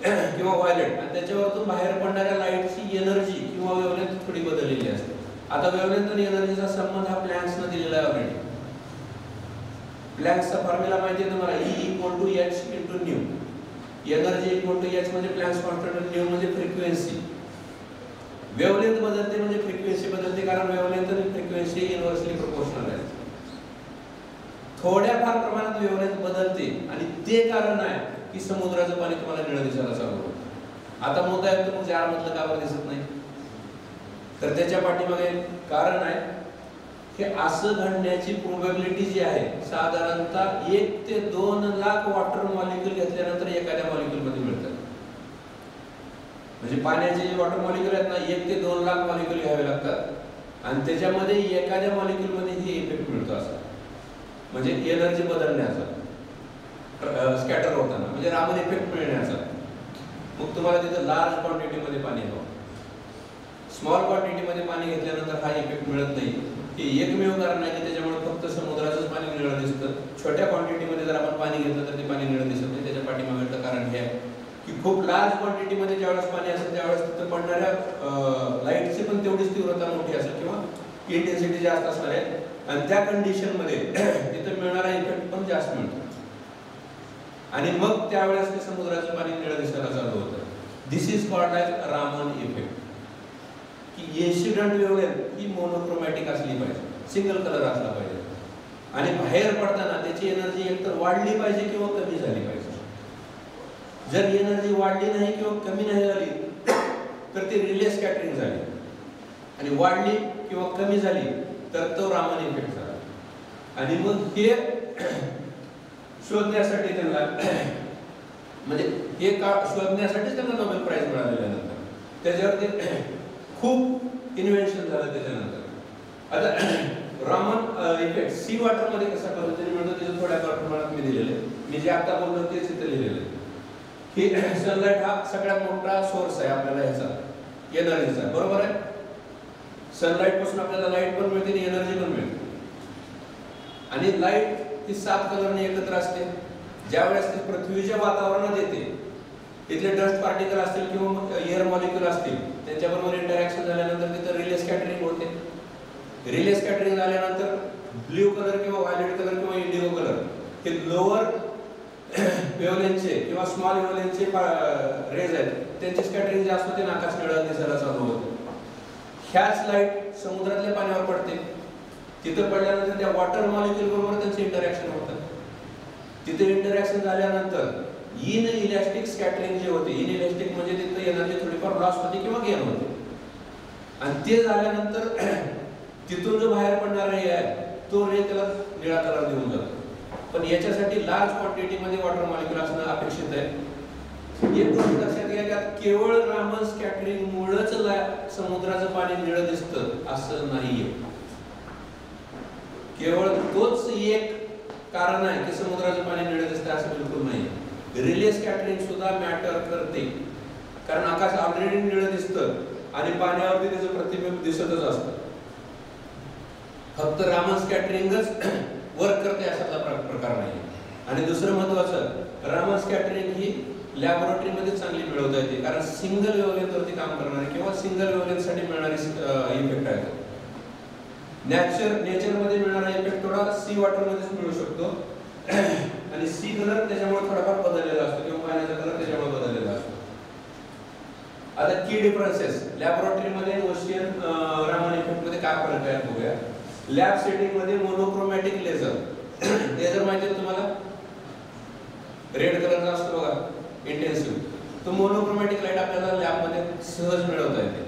किंवा व्हायलेट, आणि त्याच्यावरतून बाहेर पडणाऱ्या लाईटची एनर्जी किंवा वेव्हलेंथ थोडी बदललेली असते. आता वेव्हलेंथ आणि एनर्जीचा संबंध हा प्लँक्सने दिलेला आहे ऑलरेडी. प्लँक्सचा फॉर्म्युला माहिती आहे तुम्हाला, E=h/ν. एनर्जी =h म्हणजे प्लँक्स कॉन्स्टंट, ν म्हणजे फ्रिक्वेन्सी. वेव्हलेंथ बदलते म्हणजे फ्रिक्वेन्सी बदलते, कारण वेव्हलेंथ आणि फ्रिक्वेन्सी इनव्हर्सली प्रोपोर्शनल आहेत. थोड्याफार प्रमाणात वेव्हलेंथ बदलते आणि ते कारण आहे की समुद्राचं पाणी तुम्हाला निळं दिसायला चालू होतं. आता मुद्दा आहे, मग जारमधलं का बरं दिसत नाही, तर त्याच्या पाठीमागे कारण आहे की असं घडण्याची प्रोबॅबिलिटी जी आहे साधारणतः 1 ते 2 लाख वॉटर मॉलिक्यूल घेतल्यानंतर एखाद्या मॉलिक्यूल मध्ये मिळतात. म्हणजे पाण्याचे जे वॉटर मॉलिक्यूल आहेत ना, 1 ते 2 लाख मॉलिक्यूल घ्यावे लागतात आणि त्याच्यामध्ये एखाद्या मॉलिक्यूल मध्ये हे इफेक्ट मिळतो. असा म्हणजे एनर्जी बदलण्याचा, स्कॅटर होताना, म्हणजे रामन इफेक्ट मिळण्याचा. मग तुम्हाला तिथं लार्ज क्वांटिटी मध्ये पाणी हवं. स्मॉल क्वांटिटी मध्ये पाणी घेतल्यानंतर हा इफेक्ट मिळत नाही. हे एकमेव कारण आहे की त्याच्यामुळे फक्त समुद्राचंच पाणी निळं दिसतं. छोट्या क्वांटिटीमध्ये जर आपण पाणी घेतलं तर ते पाणी निळं दिसत नाही. त्याच्या पाठीमागचं कारण हे आहे की खूप लार्ज क्वांटिटीमध्ये ज्यावेळेस पाणी असेल त्यावेळेस तिथं पडणाऱ्या लाईटची पण तेवढीच तीव्रता मोठी असेल किंवा इंटेन्सिटी जास्त असणार आहे, आणि त्या कंडिशनमध्ये तिथं मिळणारा इफेक्ट पण जास्त मिळतो. आणि मग त्यावेळेस ते समुद्राचं पाणी निळं दिसायला चालू होतं. This is called as Raman effect. की इन्सिडेंट वेव्हलेंथ ही मोनोक्रोमॅटिक असली पाहिजे, सिंगल कलर असला पाहिजे, आणि बाहेर पडताना त्याची एनर्जी एकतर वाढली पाहिजे किंवा कमी झाली पाहिजे. जर एनर्जी वाढली नाही किंवा कमी नाही झाली तर ती रिले स्कॅटरिंग झाली, आणि वाढली किंवा कमी झाली तर तो रामन इफेक्ट झाला. आणि मग हे शोधण्यासाठी त्यांना, म्हणजे हे का शोधण्यासाठीच त्यांना नोबेल प्राइज मिळालेलं आहे. नंतर त्याच्यावरती खूप इन्व्हेन्शन झालं त्याच्यानंतर. आता रामन इफेक्ट सी वॉटर मध्ये कसा पद्धतीने मिळतो त्याचं थोड्या प्रमाणात मी दिलेलं आहे. मी जे आता बोललो तेच इथे लिहिलेलं आहे की सनलाईट हा सगळ्यात मोठा सोर्स आहे आपल्याला ह्याचा एनर्जीचा, बरोबर आहे. सनलाईट पासून आपल्याला लाईट पण मिळते आणि एनर्जी पण मिळते. आणि लाईट ही 7 कलरने एकत्र असते. ज्यावेळेस ती पृथ्वीच्या वातावरणात येते, तिथले डस्ट पार्टिकल असतील किंवा एअर मॉलिक्यूल असतील त्यांच्याबरोबर इंटरॅक्शन झाल्यानंतर तिथं रिले स्कॅटरिंग होते. रिले स्कॅटरिंग झाल्यानंतर ब्ल्यू कलर किंवा व्हायलेट कलर किंवा इंडिगो कलर हे लोअर वेव्हलेंथचे किंवा स्मॉल वेव्हलेंथचे रेज आहेत, त्यांची स्कॅटरिंग जास्त होते, आकाश निळं दिसायला चालू होतं. ह्याच लाईट समुद्रातल्या पाण्यावर पडते. तिथं पडल्यानंतर त्या वॉटर मॉलिक्यूल बरोबर त्यांचे इंटरॅक्शन होतं. तिथे इंटरॅक्शन झाल्यानंतर इन इलॅस्टिक स्कॅटरिंग जे होते, इन इलॅस्टिक म्हणजे तिथं एनर्जी थोडीफार लॉस होते किंवा गेन होते, आणि ते झाल्यानंतर तिथून जो बाहेर पडणारा रे आहे तो रे त्याला निळा कलर देऊन जातो. पण याच्यासाठी लार्ज क्वांटिटीमध्ये वॉटर मॉलिक्यूल असणं अपेक्षित आहे. एक गोष्ट लक्षात घ्या की केवळ रामन स्कॅटरिंग मुळेच समुद्राचं पाणी निळं दिसतं असं नाहीये. केवळ तोच एक कारण आहे की समुद्राचं पाणी निळं दिसतं असं बिलकुल नाही. रिले स्कॅटरिंग सुद्धा मॅटर करते, कारण आकाश ऑलरेडी निळं दिसतं आणि पाण्यावरती त्याचं प्रतिबिंब दिसतच असतं. फक्त रामन स्कॅटरिंगच वर्क करते अशातला प्रकार नाही. आणि दुसरं महत्वाचं, रामन स्कॅटरिंग ही लॅबोरेटरीमध्ये चांगली मिळवता येते, कारण सिंगल वेव्हलेंथवरती काम करणारी किंवा सिंगल वेव्हलेंथसाठी मिळणारी इफेक्ट आहे. नेचरमध्ये मिळणारा इफेक्ट थोडा सी वॉटरमध्येच मिळू शकतो आणि सी कलर त्याच्यामुळे थोडाफार बदललेला असतो किंवा पाण्याचा कलर त्याच्यामुळे बदललेला असतो. आता की डिफरन्सेस लॅबोरेटरीमध्ये ओशियन रामन इफेक्ट मध्ये काय फरक आहे बघूया. लॅब सेटिंग मध्ये मोनोक्रोमॅटिक लेझर माहिती आहे तुम्हाला, रेड कलरचा असतो बघा इंटेन्सिव्ह, तो मोनोक्रोमॅटिक लाईट आपल्याला लॅबमध्ये सहज मिळवता येते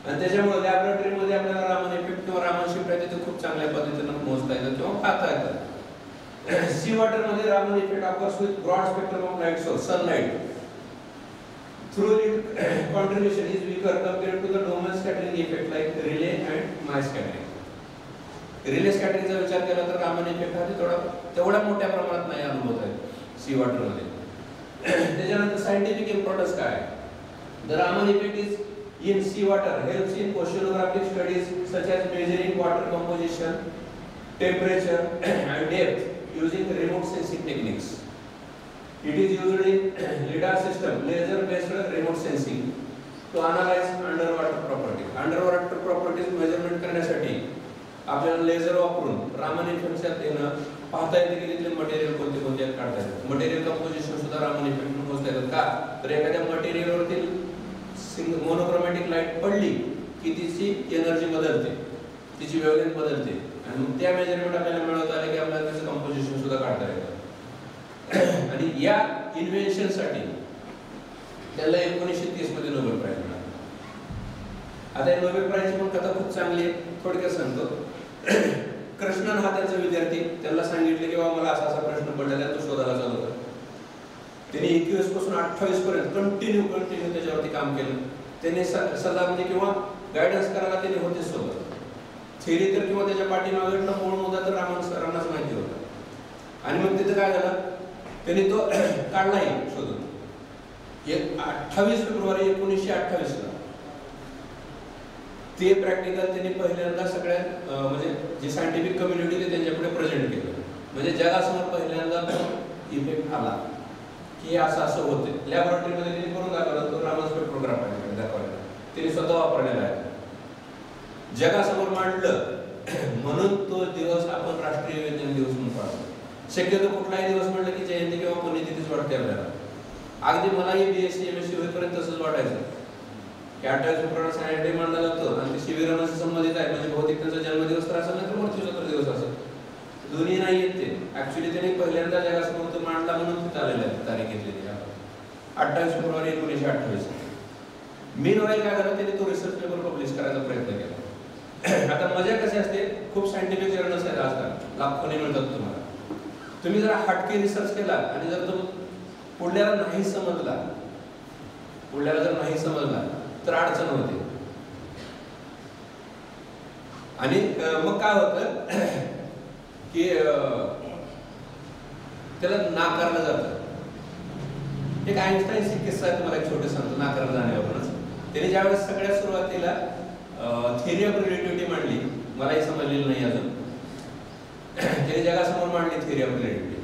आणि त्याच्यामुळे लॅबोरेटरीमध्ये आपल्याला रामन इफेक्ट किंवा रामन शिफ्ट आहे ते खूप चांगल्या पद्धतीने मोजता येतं किंवा पाहता येतं. सी वॉटर मध्ये Raman effect offers with broad spectrum of light source sunlight through its contribution is weaker compared to the Doman scattering effect like relay and Mie scattering. Rayleigh स्कॅटरिंगचा विचार केला तर रामन इफेक्ट हा तेवढा मोठ्या प्रमाणात नाही अनुभवत आहे सी वॉटर मध्ये. त्याच्यानंतर सायंटिफिक इम्पॉर्टन्स काय आहे. The Raman effect is in sea water helps in oceanographic studies such as measuring water composition, temperature and depth using remote sensing techniques. It is used in LIDAR system, laser based remote sensing, to analyze underwater properties. Underwater properties measurement करण्यासाठी आपल्याला laser वापरून रामन इफेक्टच्यात येणं पाहता येते की तिथले material कोणते कोणते काढता येतात. मटेरियल कंपोजिशन सुद्धा रामन इफेक्ट मोजता येतात का, तर एखाद्या मटेरियलवरती मोनोक्रोमॅटिक लाईट पडली की तिची एनर्जी बदलते, तिची वेव्हलेंथ बदलते आणि मग त्या मेजरमेंट आपल्याला मिळवता आले की आपल्याला त्याचं कंपोजिशन सुद्धा काढता येतं. आणि या इन्व्हेन्शन साठी त्याला 1930 मध्ये नोबेल प्राइज मिळाला. आता या नोबेल प्राइजची पण कथा खूप चांगली आहे, थोडक्यात सांगतो. कृष्णन हा त्यांचा विद्यार्थी, त्याला सांगितले की बाबा मला असा प्रश्न पडलेला तो शोधायला चालू होता. त्यांनी 21 पासून 28 पर्यंत कंटिन्यू त्याच्यावरती काम केलं. त्यांनी सल्ला म्हणजे किंवा गायडन्स करायला त्यांनी होते सोबत. थेरी तर किंवा त्याच्या पाठीमागेला मूळ मुद्दा तर रामन सरांनाच माहिती होता. आणि मग तिथं काय झालं, त्यांनी तो काढलाही शोधून. 28 फेब्रुवारी 1928 ला ते प्रॅक्टिकल त्यांनी पहिल्यांदा सगळ्या म्हणजे जी सायंटिफिक कम्युनिटी ते त्यांच्यापुढे प्रेझेंट केलं. म्हणजे जगासमोर पहिल्यांदा इफेक्ट आला की असं असं होते. लॅबोरेटरीमध्ये त्यांनी करून दाखवलं, तो रामन स्पेक्ट्रोग्राफ आहे दाखवलेला, त्यांनी स्वतः वापरलेला आहे, जगासमोर मांडलं. म्हणून तो दिवस आपण राष्ट्रीय विज्ञान दिवस म्हणून पाळतो. शक्यतो कुठलाही दिवस म्हटलं की जयंती किंवा पुण्यतिथीच वाटते आपल्याला. अगदी मलाही BSc MSc होईपर्यंत तसंच वाटायचं की 28 फेब्रुवारी सायंटिफिक मानला जातो आणि ते शिबिरांशी संबंधित आहे, म्हणजे बहुतेक त्यांचा जन्मदिवस तर असेल नाही तर मृत्यूचा दिवस असेल, दोन्ही नाही येत ते. ऍक्च्युली त्यांनी पहिल्यांदा जगासमोर तो मांडला म्हणून तिथे आलेला आहे, तारीख घेतलेली आहे 28 फेब्रुवारी 1928. मीनवाईल काय झालं, त्यांनी तो रिसर्च पेपर पब्लिश करायचा प्रयत्न केला. आता मजा कशी असते, खूप सायंटिफिक जर्नल्स आहेत आजकाल, लाखोनी मिळतात तुम्हाला. तुम्ही जरा हटके रिसर्च केला आणि जर तो पुढल्याला नाही समजला तर अडचण होते. आणि मग काय होतं की त्याला नाकारलं जातं. एक आइन्स्टाईनची किस्सा आहे, तुम्हाला एक छोटे सांगतो नाकारलं जाण्यावरूनच. त्याने ज्यावेळेस सगळ्यात सुरुवातीला थिअरी ऑफ रिलेटिव्हिटी मांडली, मलाही समजलेलं नाही अजून, त्याने जगासमोर मांडली थिअरी ऑफ रिलेटिव्हिटी.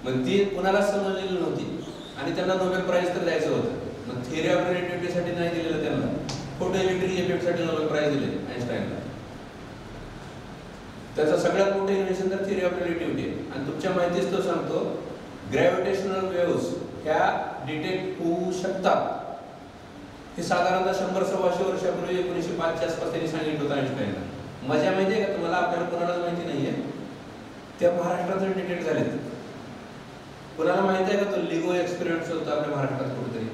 मग ती कुणालाच समजलेली नव्हती आणि त्यांना नोबेल प्राइज तर द्यायचं होतं. मग थिअरी ऑफ रिलेटिव्हिटीसाठी नाही दिलेलं त्यांना, फोटो इलेक्ट्रिक इफेक्टसाठी नोबेल प्राइज दिले आइन्स्टाईनला. त्याचा सगळ्यात मोठं इन्व्हेन्शन तर थिअरी ऑफ रिलेटिव्हिटी आहे. आणि तुमच्या माहितीच तो सांगतो, ग्रॅव्हिटेशनल वेव्हज ह्या डिटेक्ट होऊ शकतात. हे साधारणतः 100-125 वर्षापूर्वी 1905 च्या आसपास त्यांनी सांगितलं होतं आइन्स्टाईनला. मजा माहिती आहे का तुम्हाला, आपल्याला कोणालाच माहिती नाहीये, त्या महाराष्ट्रात डिटेक्ट झालेत. कोणाला माहिती आहे का तो लिगो एक्सपेरिमेंट होता आपल्या महाराष्ट्रात कुठेतरी,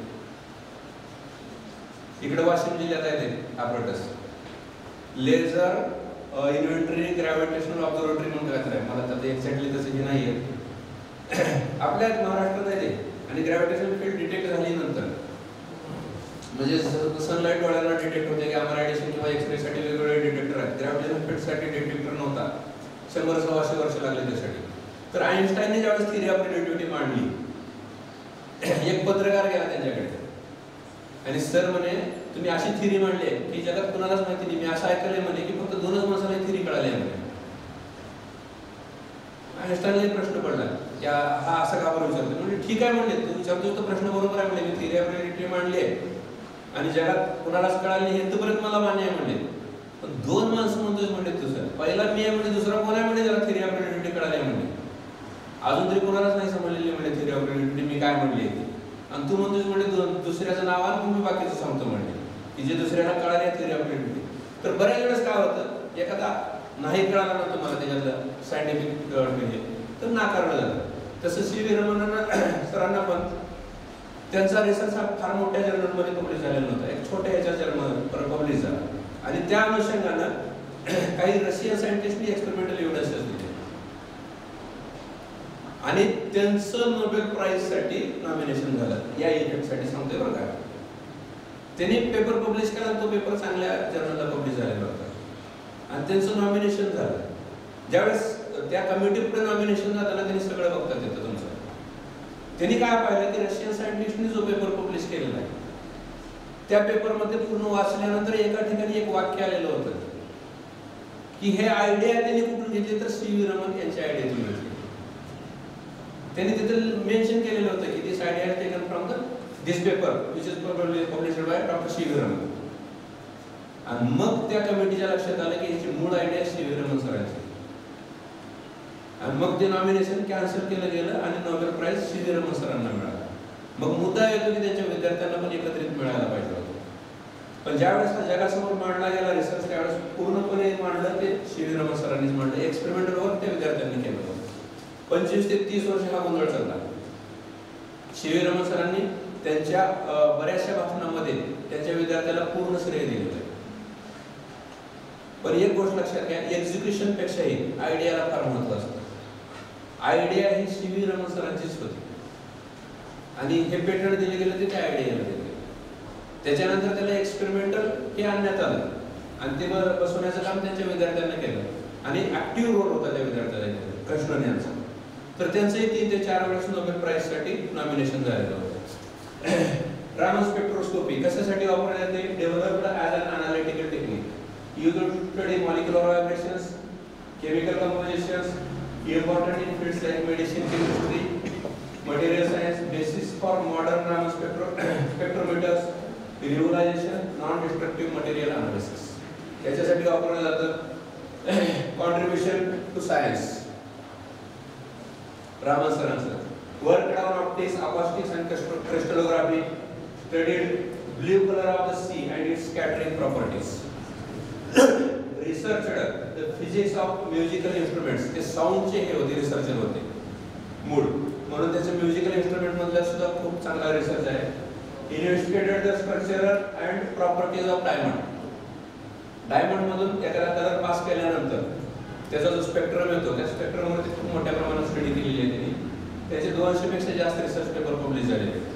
इकडे वाशिम जिल्ह्यात आहे ते आपरेटस, लेझर इन्व्हेंटरी ग्रॅव्हिटेशनल ऑब्झर्वेटरी म्हणून काय आहे, मला तर एक्झॅक्टली तसं हे नाहीये. आपल्या महाराष्ट्रात आहे ते आणि ग्रॅव्हिटेशन फील्ड डिटेक्ट झाली नंतर म्हणजे सनलाईट डोळ्याला डिटेक्ट होते, गॅमा रेडिएशन किंवा एक्सरे साठी वेगवेगळे डिटेक्टर आहेत. ग्रॅव्हिटेशन फील्ड साठी डिटेक्टर नव्हता, 100-125 वर्ष लागले त्यासाठी. तर आईन्स्टाईनने ज्यावेळेस थिअरी ऑफ रिलेटिव्हिटी मांडली, एक पत्रकार गेला त्यांच्याकडे आणि सर म्हणे तुम्ही अशी थिअरी मांडली आहे की जगात कुणालाच माहिती नाही. मी असं ऐकलंय म्हणे की फक्त 2च माणसांना थिअरी कळाली म्हणे. आईन्स्टाईनला एक प्रश्न पडला की हा असं का बरं विचारतो. म्हणजे ठीक आहे म्हणले, तू विचारतोस तो प्रश्न बरोबर आहे म्हणजे, मी थिअरी ऑफ रिलेटिव्हिटी मांडली आहे आणि जगात कुणालाच कळाली नाही हे तोपर्यंत मला मान्य आहे म्हणले. पण 2 माणसं म्हणतोय म्हणले तू सर, पहिला मी आहे म्हणजे दुसरा कोण आहे म्हणजे ज्याला थिअरी ऑफ रिलेटिव्हिटी कळाली आहे म्हणले. अजून तरी कोणालाच नाही समजलेली म्हणजे थिअरी ऑफ रिलेटिव्हिटी मी काय म्हणली आहे. आणि तू म्हणतोस म्हणजे दुसऱ्याचं नाव आणि मी बाकीचं सांगतो म्हणले की जे दुसऱ्याला कळाले आहे थिअरी ऑफ रिलेटिव्हिटी. तर बऱ्याच वेळेस काय होतं, एखादा नाही कळाला ना तुम्हाला त्याच्यातलं सायंटिफिक म्हणजे तर नाकारलं जातं. तसं सी.व्ही. रमण सरांना पण त्यांचा रिसर्च हा फार मोठ्या जर्नलमध्ये पब्लिश झालेला नव्हता, एक छोट्या ह्याच्या जर्नल पब्लिश झाला आणि त्या अनुषंगानं काही रशियन सायंटिस्टनी एक्सपेरिमेंटल एव्हिडन्सेस दिले आणि त्यांचं नोबेल प्राइज साठी नॉमिनेशन झालं. या इफेक्टसाठी सांगतोय बरं का. त्यांनी पेपर पब्लिश केला, तो पेपर चांगल्या जर्नलला पब्लिश झालेला होता आणि त्यांचं नॉमिनेशन झालं. ज्यावेळेस त्या कमिटीपुढे नॉमिनेशन जाताना त्यांनी सगळं बघतात येतं तुमचं. त्यांनी काय पाहिलं की रशियन सायंटिस्टनी जो पेपर पब्लिश केलेला आहे त्या पेपरमध्ये पूर्ण वाचल्यानंतर एका ठिकाणी एक वाक्य आलेलं होतं की हे आयडिया त्यांनी कुठून घेतली तर सी.व्ही. रमण यांची आयडिया घेतली. त्यांनी तिथे मेन्शन केलेलं होतं की this idea is taken from this paper which is published by doctor C V. Raman. आणि मग त्या कमिटीच्या लक्षात आलं की याची मूळ आयडिया सी.व्ही. रमण सरांची आणि मग ते नॉमिनेशन कॅन्सल केलं गेलं आणि नोबेल प्राइज सी.व्ही. रमण सरांना मिळाला. मग मुद्दा येतो की त्यांच्या विद्यार्थ्यांना पण एकत्रित मिळायला पाहिजे होतं. पण ज्यावेळेस हा जगासमोर मांडला गेला रिसर्च त्यावेळेस पूर्णपणे मांडलं ते सी.व्ही. रमण सरांनीच मांडलं. एक्सपेरिमेंटल वर्क त्या विद्यार्थ्यांनी केलं होतं. 25 ते 30 वर्ष हा गोंधळ चालला. सी.व्ही. रमण सरांनी त्यांच्या बऱ्याचशा भाषणामध्ये त्यांच्या विद्यार्थ्याला पूर्ण श्रेय दिलेलं आहे. पण एक गोष्ट लक्षात घ्या, एक्झिक्युशन पेक्षाही आयडियाला फार महत्व असतं. आयडिया ही सी.व्ही. रमण सरांचीच होती आणि हे पेटंट दिले गेले ते त्या आयडियाला दिले. त्याच्यानंतर त्याला एक्सपेरिमेंटल हे आणण्यात आलं आणि ते बसवण्याचं काम त्यांच्या विद्यार्थ्यांना केलं आणि ऍक्टिव्ह रोल होता त्या विद्यार्थ्याला कृष्णन यांचा. तर त्यांचंही 3 ते 4 वेळेस नोबेल प्राइज साठी नॉमिनेशन झालेलं होतं. रामन स्पेक्ट्रोस्कोपी कशासाठी वापरण्यात येते? Developed as an analytical technique used to study molecular vibrations, chemical compositions, important in fields like medicine, chemistry, material science, basis for modern Raman spectrometers, realization, non-destructive material analysis. याच्यासाठी वापरलं जातं. Contribution to science Raman सरांचं work on optics, acoustics and crystallography, studied blue color of the sea and its scattering properties. Researched the physics of musical instruments. ते साऊंडचे हे होते researcher होते मूळ, म्हणून त्याचे म्युझिकल इन्स्ट्रुमेंट मधला सुद्धा खूप चांगला रिसर्च आहे. Investigated the structural and properties of diamond. Diamond मधून एखादा कलर पास केल्यानंतर त्याचा जो स्पेक्ट्रम येतो त्या स्पेक्ट्रम मध्ये खूप मोठ्या प्रमाणात स्टडी केलेली आहे त्यांनी. त्याचे 200 पेक्षा जास्त रिसर्च पेपर पब्लिश झालेले आहेत.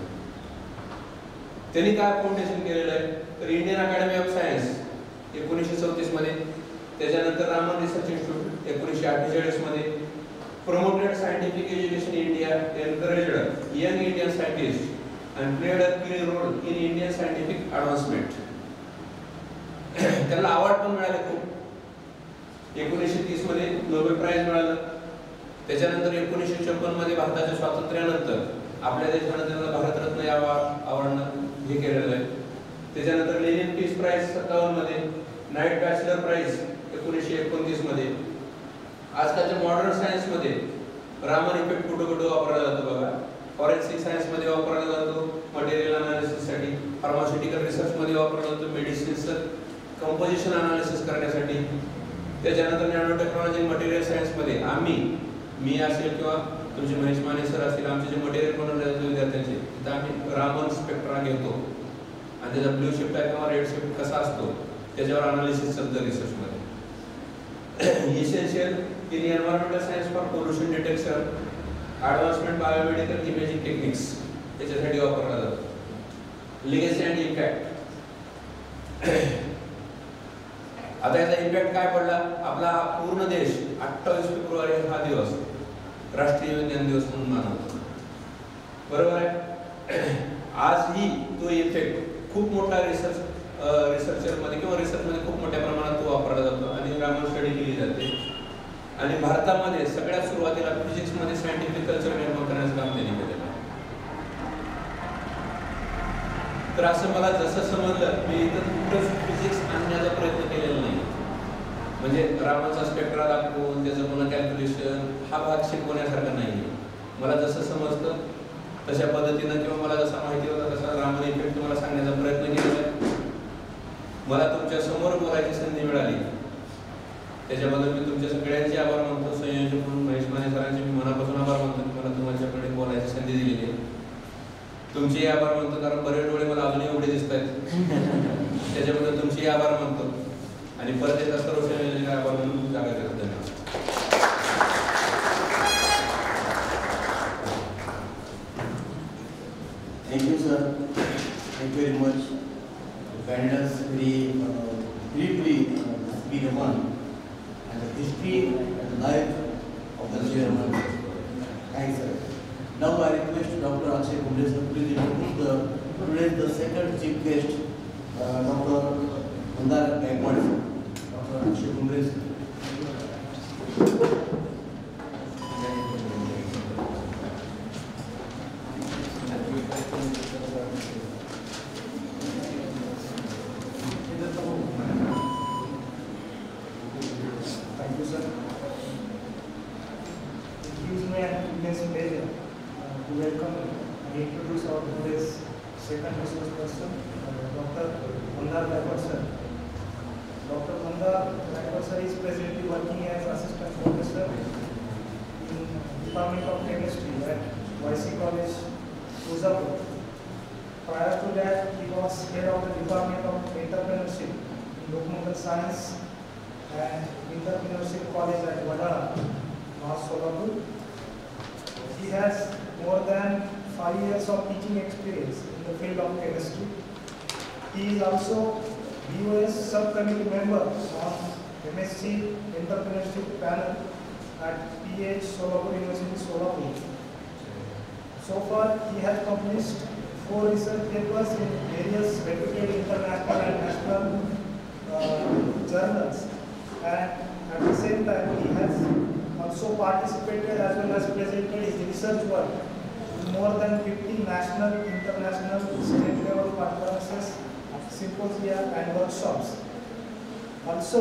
त्यांनी काय फाउंडेशन केलेलं आहे तर इंडियन अकॅडमी ऑफ सायन्स 1934 मध्ये, त्याच्यानंतर रामन रिसर्च इन्स्टिट्यूट 1948 मध्ये, promoted scientific education in India, encouraged young Indian scientists and played a key role in Indian scientific advancement. त्यांना अवॉर्ड पण मिळाले खूप. 1930 मध्ये नोबेल प्राइज मिळालं. त्याच्यानंतर 1956 मध्ये भारताच्या स्वातंत्र्यानंतर आपल्या देशाने त्यांना भारतरत्न या अवॉर्डनं हे केलेलं आहे. त्याच्यानंतर लेनिन पीस प्राइज 57 मध्ये, नाईट बॅचलर प्राइज 1929 मध्ये. आजकालच्या मॉडर्न सायन्स मध्ये रामन इफेक्ट कुठं कुठं वापरला जातो बघा. फॉरेन्सिक सायन्स मध्ये वापरला जातो मटेरियल अनालिसिस साठी, फार्मास्युटिकल रिसर्च मध्ये वापरला जातो मेडिसिनचं कंपोजिशन अनालिसिस करण्यासाठी. त्याच्यानंतर नॅनो टेक्नॉलॉजी मटेरियल सायन्स मध्ये मी असेल किंवा तुमचे महेश माने सर असतील, आमचे जे मटेरियल बनवले जाते विद्यार्थ्यांचे तिथं आम्ही रामन स्पेक्ट्रा घेतो आणि त्याचा ब्लू शिफ्ट आहे किंवा रेड शिफ्ट कसा असतो त्याच्यावर अनालिसिस चालतं रिसर्च मध्ये. Essential in environmental science for pollution detection, advancement biomedical imaging techniques त्याच्यासाठी वापरला जातो. Legacy and impact. आता याचा इम्पॅक्ट काय पडला? आपला पूर्ण देश 28 फेब्रुवारी हा दिवस राष्ट्रीय विज्ञान दिवस म्हणून मानवतो. बरोबर आहे. आजही तो इफेक्ट खूप मोठा रिसर्चरमध्ये किंवा रिसर्चमध्ये खूप मोठ्या प्रमाणात तो वापरला जातो आणि रामन स्टडी केली जाते. आणि भारतामध्ये सगळ्यात सुरुवातीला फिजिक्समध्ये सायंटिफिक कल्चर निर्माण करण्याचं काम त्यांनी केलेलं आहे. तर असं मला जसं समजलं मी इथं कुठंच फिजिक्स आणण्याचा प्रयत्न केलेला नाही. म्हणजे रामाचा स्पेक्ट्रा दाखवून त्याचं पुन्हा कॅल्क्युलेशन हा भाग शिकवण्यासारखा नाही आहे. मला जसं समजतं तशा पद्धतीनं किंवा मला जसा माहिती होता तसा रामन इफेक्ट तुम्हाला सांगण्याचा प्रयत्न केलेला आहे. मला तुमच्या समोर बोलायची संधी मिळाली त्याच्याबद्दल मी तुमच्या सगळ्यांचे आभार मानतो. संयोजक म्हणून महेश माने सरांचे मी मनापासून आभार मानतो की मला तुमच्याकडे बोलायची संधी दिलेली आहे. तुमचेही आभार मानतो कारण बरेच डोळे मला अजूनही उघडे दिसत आहेत त्याच्याबद्दल तुमचेही आभार मानतो आणि परत एकदा सर्व संयोजकांचे आभार मानून जागा करतो. धन्यवाद. Thank you, sir. Thank you very much. You guided us very briefly speed one and the history and the life of the chairman. Thanks, sir. Now I request Dr. Akshay Kumble sir, please introduce the second chief guest, Dr. Mandar Gaikwad. Dr. Akshay Kumble sir. Thank you, sir. It gives me an immense pleasure to welcome and introduce our today's second resource person, Dr. Mandar Gaikwad sir. Dr. Mandar Gaikwad sir is presently working as assistant professor in Department of Chemistry at YC College, Uzapur. Prior to that, he was head of the Department of Entrepreneurship in Locomotive Science and Entrepreneurship College at Vadara, North Solapur. He has more than 5 years of teaching experience in the field of chemistry. He is also BOS subcommittee member on MSc Entrepreneurship panel at PH Solapur University, Solapur. So far, he has published 4 research papers in various reputed international and national journals. And at the same time, he has also participated as well as presented his research work in more than 50 national, international, state level conferences, symposia and workshops. Also,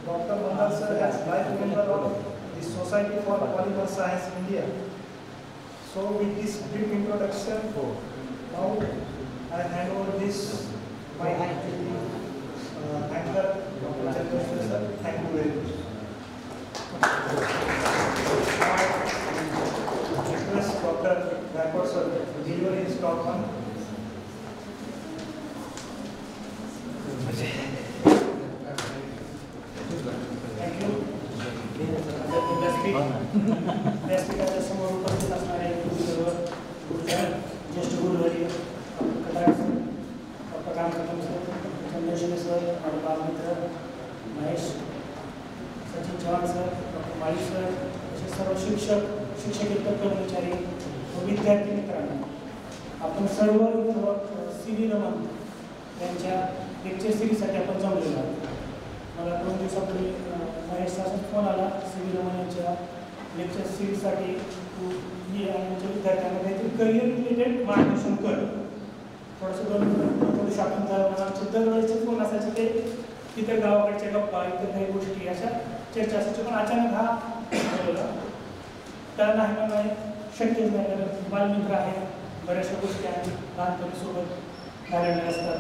Dr. Mandar sir has life member of the Society for Polymer Science India. So with this brief introduction, now I hand over this mic to the anchor, Dr. Chandra sir. Thank you very much. Request Dr. Gaikwad sir to deliver his talk on. Thank you. व्यासपीठाच्या समोर उपस्थित असणारे सर्व ज्येष्ठ गुरुवर्य, Katare sir, doctor Ramkatam sir, Chandrashekhar sir, माझे बालमित्र Mahesh, Sachin Chavan sir, doctor Mali sir, असे सर्व शिक्षक, शिक्षकेतर कर्मचारी व विद्यार्थी मित्रांनो, आपण सर्व सी व्ही रमन यांच्या लेक्चर सिरीजसाठी आपण जमलेलो आहोत. मला 2 दिवसापूर्वी महेशचा फोन आला, सी व्ही रमन यांच्या लेक्चर सिरीजसाठी तू ये आणि आमच्या विद्यार्थ्यांना काहीतरी करिअर रिलेटेड मार्गदर्शन कर. थोडंसं 2 थोडं शॉपिंग झालं मला. आमचे दरवेळेचे फोन असायचे ते तिथे गावाकडच्या गप्पा, इतर काही गोष्टी अशा चर्चा असायच्या. पण अचानक हा बोलवला तर नाही मला शक्यच नाही, कारण बालमित्र आहे, बऱ्याचशा गोष्टी आहेत लहानपणीसोबत झालेल्या असतात.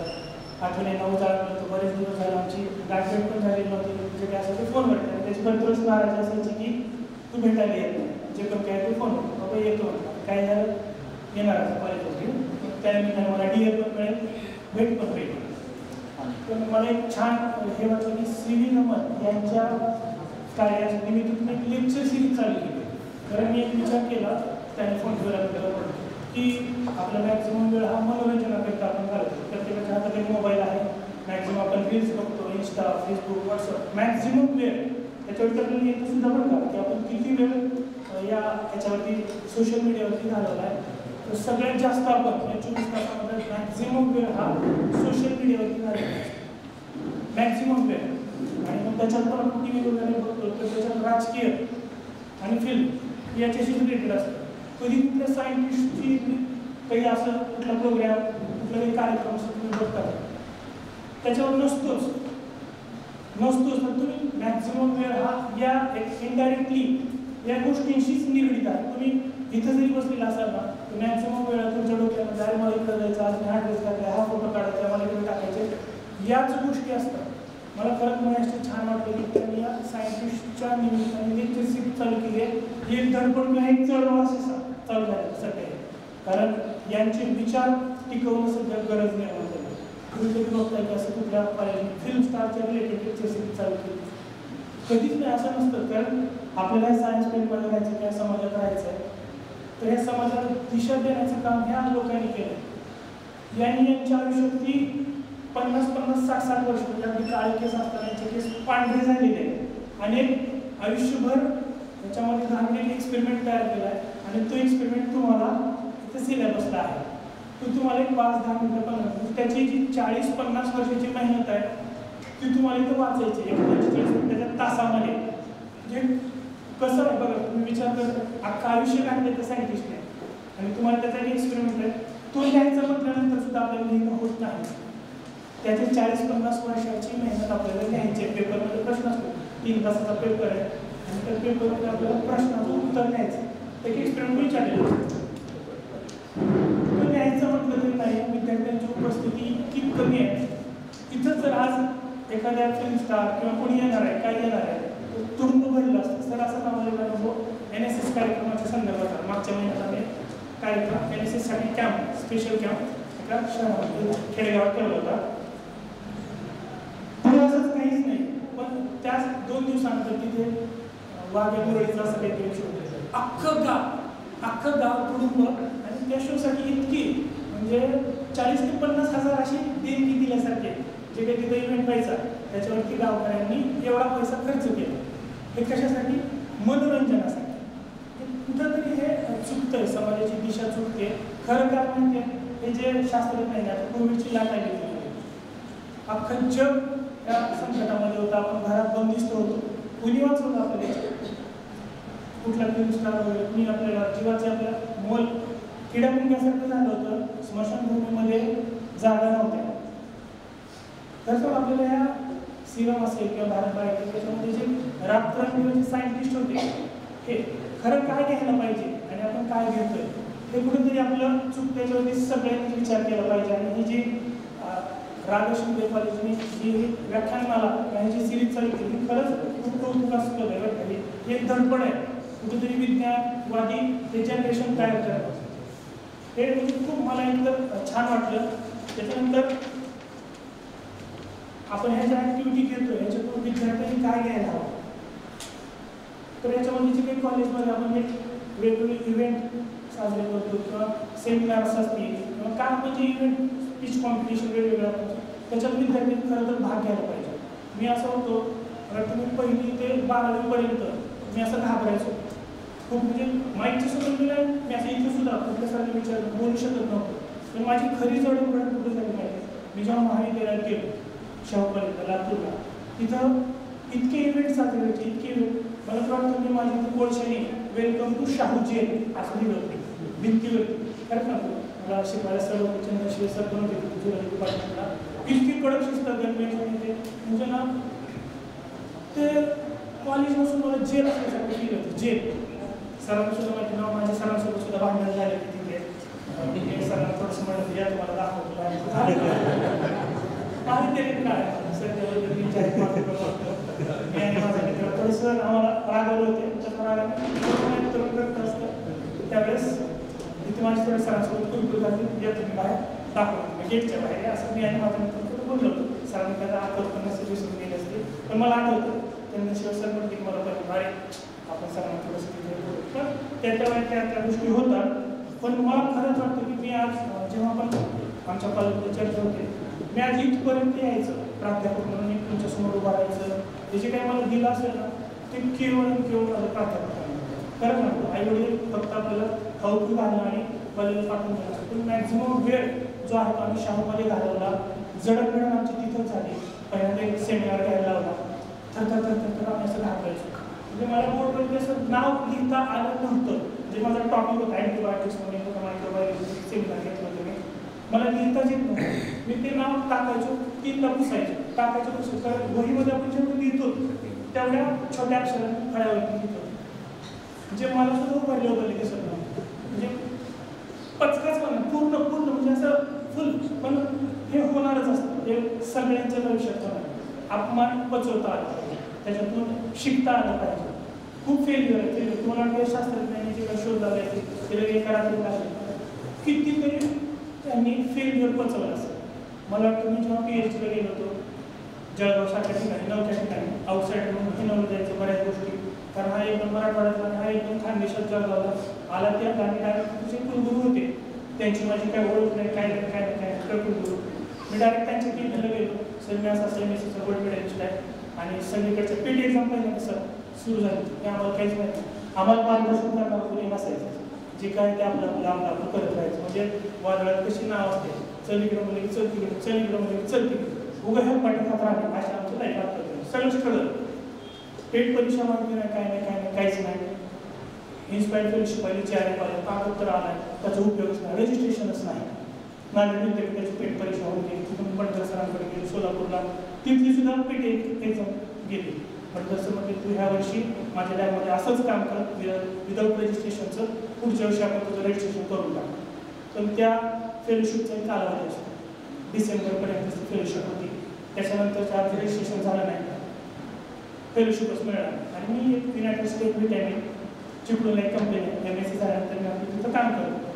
आठवणी 9 झाल्यानंतर तर बरेच दिवस झाले आमची गाठभेट पण झालेली नव्हती. जे काय असेल ते फोनवर त्याची पत्रच नाराज असायची की तू भेटायला येत नाही, जे पण काय ते फोन बाबा येतो, काय झालं येणार कॉलेजवरती. त्या निमित्ताने मला DL पण मिळेल, भेट पण होईल. पण मला एक छान हे वाटलं की सी व्ही रमन यांच्या कार्याच्या निमित्त तुम्ही एक लेक्चर सिरीज चालू केली. कारण मी एक विचार केला, त्याने फोन ठेवला की आपला मॅक्झिमम वेळ हा मनोरंजनाकरिता आपण घालवतो. प्रत्येकाच्या हातात एक मोबाईल आहे, मॅक्झिमम आपण रील्स बघतो, इंस्टा, फेसबुक, व्हॉट्सअप, मॅक्झिमम वेळ त्याच्यावरती आपल्याला येतं सुद्धा बरं का की आपण किती वेळ याच्यावरती सोशल मीडियावरती घालवला आहे. तर सगळ्यात जास्त आपण या 24 तासामध्ये मॅक्झिमम वेळ हा सोशल मीडियावरती घालवला आहे, मॅक्झिमम वेळ. आणि मग त्याच्यात पण आपण टी व्ही वगैरे बघतो तर त्याच्यात राजकीय आणि फिल्म याच्याशी रिलेटेड असतं. कधी कुठल्या सायंटिस्टची काही असं कुठला प्रोग्राम कुठला काही कार्यक्रम असं तुम्ही बघता त्याच्यावर नसतोच, तर तुम्ही मॅक्झिमम वेळ हा या इनडायरेक्टली या गोष्टींशीच निगडीत आहे. तुम्ही इथं जरी बसलेला असाल ना तर मॅक्झिमम वेळा तुमच्या डोक्यामध्ये आहे मला इकडं जायचं, आज मी हा ड्रेस घातला, हा फोटो काढायचा, मला इकडे टाकायचे, याच गोष्टी असतात. मला खरंच मला छान वाटलं की त्यांनी या सायंटिस्टच्या निमित्ताने लेक्चरशिप चालू केली आहे. ही धडपड मी एक चळवळ असे चालू झाले सध्या, कारण यांचे विचार टिकवणं सध्या गरज नाही होत. तुम्ही कधी बघताय की असं कुठल्या फिल्म स्टारच्या रिलेटेड लेक्चरशिप चालू केली कधीच नाही, असं नसतं. कारण आपल्याला सायन्स फील्डमध्ये राहायचं किंवा समाजात राहायचं आहे, तर या समाजाला दिशा देण्याचं काम ह्या लोकांनी केलं. यांनी यांच्या आयुष्यातली 50-60 वर्ष म्हणजे अगदी काळे केस असताना यांचे केस पांढरे झालेले आहेत आणि आयुष्यभर त्याच्यामध्ये धार्मिक एक्सपेरिमेंट तयार केला आहे आणि तो एक्सपेरिमेंट तुम्हाला इथे सिलेबसला आहे. तो तुम्हाला एक 5-10 मिनिटं 15 मिनिटं त्याची जी 40-50 वर्षाची मेहनत आहे ती तुम्हाला इथं वाचायची 45 मिनिटाच्या तासामध्ये. म्हणजे कसं आहे बघा, तुम्ही विचार करता अख्खं आयुष्य काढलं त्या सायंटिस्टने आणि तुम्हाला त्याचा एक एक्सपेरिमेंट आहे तो लिहायचा म्हटल्यानंतर सुद्धा आपल्याला लिहिणं होत नाही. त्याचे 40-50 वर्षाची मेहनत आपल्याला लिहायची. पेपरमध्ये प्रश्न असतो, 3 तासाचा पेपर आहे आणि त्या पेपरमध्ये आपल्याला प्रश्नाचं उत्तर द्यायचं. एक एक्सपेरिमेंट विचारलेलं तो लिहायचं म्हटलं तरी नाही. विद्यार्थ्यांची उपस्थिती इतकी कमी आहे. तिथं जर आज एखाद्या फिल्म स्टार किंवा कोणी येणार आहे, काय येणार आहे, तुरुंग भरलं असतं. सर असा नावाला अनुभव NSS कार्यक्रमाच्या संदर्भात मागच्या महिन्यात आम्ही कार्यक्रम NSS साठी कॅम्प, स्पेशल कॅम्प एका शहरामध्ये खेडेगावात ठेवला होता. असंच काहीच नाही, पण त्याच 2 दिवसानंतर तिथे वाघ्या मुरळीचा असं काहीतरी शो होता. अख्खं गाव तुडुंब आणि त्या शोसाठी इतकी म्हणजे 40 ते 50 हजार अशी देणगी दिल्यासारखे जे काही तिथे इव्हेंट व्हायचा त्याच्यावरती गावकऱ्यांनी एवढा पैसा खर्च केला. हे कशासाठी? मनोरंजनासाठी. कुठंतरी हे चुकतंय, समाजाची दिशा चुकते. खरं काय म्हणजे हे जे शास्त्रज्ञ आहे ना कोविडची लाट आली होती, अख्खं जग त्या संकटामध्ये होतं. आपण घरात बंदिस्त होतो. कुणी वाचवलं आपल्याला? कुठला फिल्म स्टार वगैरे कुणी आपल्याला जीवाचे आपल्या मोल किड्यामुंग्यासारखं झालं होतं. स्मशानभूमीमध्ये जागा नव्हत्या. तसं आपल्याला या सिरम असेल किंवा भारत बायोटेक त्याच्यामध्ये जे रात्रंदिवस सायंटिस्ट होते हे खरं काय घ्यायला पाहिजे आणि आपण काय घेतोय हे कुठेतरी आपलं चूक त्याच्यावरती सगळ्यांनी विचार केला पाहिजे. आणि ही जी राधाशिंदे कॉलेजने जी व्याख्यानमाला आणि जी सिरीज चालू केली खरंच खूप कौतुकास्पद आहे. हे एक धडपड आहे कुठेतरी विज्ञानवादी हे जनरेशन तयार करतात. हे म्हणजे खूप मला एकदम छान वाटलं. त्याच्यानंतर आपण ह्या ज्या ऍक्टिव्हिटी घेतो ह्याच्यातून विद्यार्थ्यांनी काय घ्यायला हवं, तर याच्यामध्ये जे काही कॉलेजमध्ये आपण एक वेगवेगळे इव्हेंट साजरे करतो किंवा सेमिनार्स असतील किंवा काय म्हणजे इव्हेंट स्पीच कॉम्पिटिशन वेगवेगळ्या त्याच्यात विद्यार्थ्यांनी खरं तर भाग घ्यायला पाहिजे. मी असं होतो तुम्ही 1ली ते 12वीपर्यंत मी असं घाबरायचो खूप. म्हणजे माईकच्या समोर मी असं इथं सुद्धा कुठल्यासारखे विचार बोलू शकत नव्हतो. पण माझी खरी जडणघडण कुठे झाली पाहिजे, मी जेव्हा महाविद्यालयात गेलो शाहूपर्यंत लातूरला, तिथं इतके इव्हेंट साजरे व्हायचे, इतके इव्हेंट. मला तर वाटतं मी माझ्या कोळशाने वेलकम टू शाहू जेल असं लिहिलं होतं भिंतीवरती. खरं सांगतो मला शिकवायला सर्व चंद्रशिव सर पण होते ज्युलरी डिपार्टमेंटला. इतकी कडक शिस्त गणवेश ते म्हणजे ना ते कॉलेजपासून मला जेल असल्यासारखं फील होतं. जेल सरांना सुद्धा माहिती नाव माझ्या सरांसोबत सुद्धा भांडण झाले तिथे. सरांना थोडंसं म्हणत या तुम्हाला दाखवतो महाविद्यालयात काय सर त्याबद्दल मी आणि माझा मित्र थोडंसं आम्हाला रागवलं होते. त्याच्या रागाने तरुण करत असतं त्यावेळेस तिथे माझी थोडं सरांसोबत कुरकुर झाली, या तुम्ही बाहेर दाखवतो गेटच्या बाहेर असं मी आणि माझा मित्र थोडं बोललो होतो. सरांनी त्याला आठवत 50 दिवसात गेले असते पण मला आठवतं त्यांना शिवसर म्हणते की मला पहिले बाहेर आपण सरांना थोडंसं तिथे पण त्या गोष्टी होतात. पण मला खरंच वाटतं की मी आज जेव्हा आपण आमच्या कॉलेजमध्ये चर्चा होते, मी आज इथपर्यंत यायचं प्राध्यापक म्हणून एक तुमच्यासमोर उभा राहायचं, ते जे काही मला दिलं असेल ना ते केवळ माझं प्राध्यापक खरं म्हणतो. आईवडील फक्त आपल्याला कौतुक घालणं आणि कॉलेजला पाठवून देणं असतं, पण मॅक्झिमम वेळ जो आहे तो आम्ही शाहूमध्ये घालवला. जडणघडण आमची तिथंच झाली. पहिल्यांदा एक सेमिनार घ्यायला लावला, थर आम्ही असं घाबरायचो. म्हणजे मला बोर्डवरती असं नाव लिहिता आलं नव्हतं. जे माझा टॉपिक होता अँटीबायोटिक्स म्हणून मायक्रोबायोलॉजी सेमिनार घेतलं होतं मी, मला लिहिताच येत नव्हतं. मी ते नाव टाकायचो, 3ला पुसायचो, टाकायचं कारण वहीमध्ये आपण जेवढं लिहितो तेवढ्या छोट्या अक्षरांनी फळ्यावरती लिहितो. म्हणजे मला सुद्धा उभारले दिसत नव्हतं. म्हणजे पचकाच म्हणा पूर्ण म्हणजे असं फुल, पण हे होणारच असतं. हे सगळ्यांच्याच आयुष्यात होणार. अपमान पचवता आला पाहिजे, त्याच्यातून शिकता आलं पाहिजे. खूप फेल्युअर आहे. तुम्हाला शास्त्रज्ञांनी जे काही शोध लावले ते लगेच एका रात्रीत आले, कितीतरी त्यांनी फेल्युअर पचवलं असेल. मला वाटतं मी जेव्हा PhDला गेलो होतो जळगावसारख्या ठिकाणी, 9 ठिकाणी आउटसाईड म्हणून हिनवलं जायचं बऱ्याच गोष्टी, कारण हा एकदम मराठवाड्यातला आणि हा एकदम खानदेशात जळगावला आला. त्या डायरेक्ट तुझे कुलगुरू होते, त्यांची माझी काय ओळख नाही, काय कुलगुरू. मी डायरेक्ट त्यांच्या केंद्राला गेलो, सर मी असं MSCचा गोल्ड मेडलिस्ट आहे आणि सगळीकडच्या पेट एक्झाम पहिल्यांदा सर सुरू झाली. ते आम्हाला काहीच माहिती, आम्हाला मार्गदर्शन करणार कोणी नसायचं. जे काय ते आपलं करत राहायचं. म्हणजे वादळात कशी नाव असते, चल इकडं म्हणजे चल तिकडे, चल इकडं म्हणजे चल तिकडे, उगं हे पाठीखात राहणे अशा आमचं लाईफ लागतं. सगळंच कळलं. पेट परीक्षा माहिती नाही, काय नाही, काहीच नाही. इन्स्पायर फेलोशिप पहिली 4 पाहिजे, कागदपत्र आलाय, त्याचा उपयोगच नाही, रजिस्ट्रेशनच नाही. नांदेड विद्यापीठाची पेट परीक्षा होऊन गेली, तिथून बंडर सरांकडे गेली सोलापूरला, तिथली सुद्धा पेट एक्झाम गेली. बंडर सर म्हणजे तू ह्या वर्षी माझ्या लॅबमध्ये असंच काम कर, विदाऊट रजिस्ट्रेशनचं, पुढच्या वर्षी आपण तुझं रजिस्ट्रेशन करून टाक. पण त्या फेलोशिपचा एक कालावधी असतो, डिसेंबरपर्यंत फेलोशिप होती. त्याच्यानंतर आमचं रजिस्ट्रेशन झालं नाही, फेलोशिपच मिळालं. आणि मी एक युनायटेड स्टेट विटॅमिन चिपळूणला एक कंपनी आहे, MSc झाल्यानंतर मी आपली तिथं काम करतो.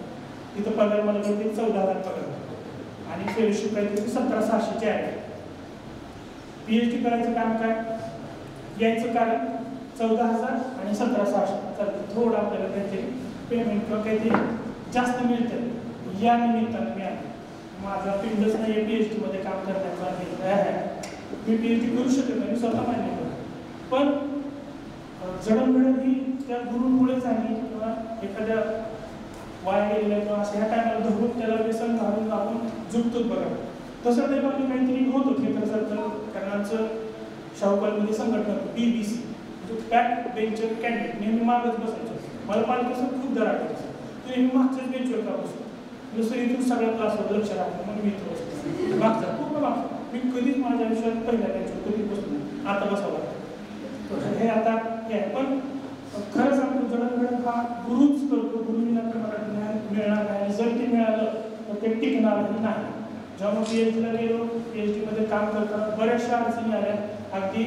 तिथं पगार मला कधी 14,000 पगार आणि फेलोशिप काहीतरी 17,600 आहे. PhD करायचं काम काय, यायचं कारण 14,000 आणि 17,600 थोडं आपल्याला काहीतरी पेमेंट किंवा काहीतरी जास्त मिळतं. या निमित्तानं मी आहे, माझा पिंडच नाही आहे PhD मध्ये काम करण्याचा आहे. मी PhD करू शकत नाही, मी स्वतः मान्य करतो. पण जडणघडण ही त्या गुरुमुळेच आहे किंवा एखाद्या वाया गेलेल्या किंवा अशा ह्या टायमाला धरून त्याला व्यसन घालून आपण झुकतोच बघा. तसं ते मला काहीतरी होतं क्षेत्रासारखं. कारण आमचं शाहूकालमध्ये संघटना BBC जो बॅक बेंचर कॅन्डिडेट, नेहमी मागच बसायचं. मला पालकाचं खूप दर आठवायचं, तू नेहमी मागच्याच बेंचवर का बसतो, जसं इथून सगळ्या क्लासवर लक्ष राहतं, मग मी इथं बसतो मागचा पूर्ण मागचा. मी कधीच माझ्या आयुष्यात पहिल्या बेंचवर कधीच बसतो, आता बसावं लागतं. हे आता हे पण खरंच आपण जडणघडण हा गुरुच करतो. गुरुविना मला ज्ञान मिळणार नाही, जर ते मिळालं तर ते टिकणारही नाही. जेव्हा PhDला गेलो, PhDमध्ये काम करताना बऱ्याचशा अडचणी आल्या. अगदी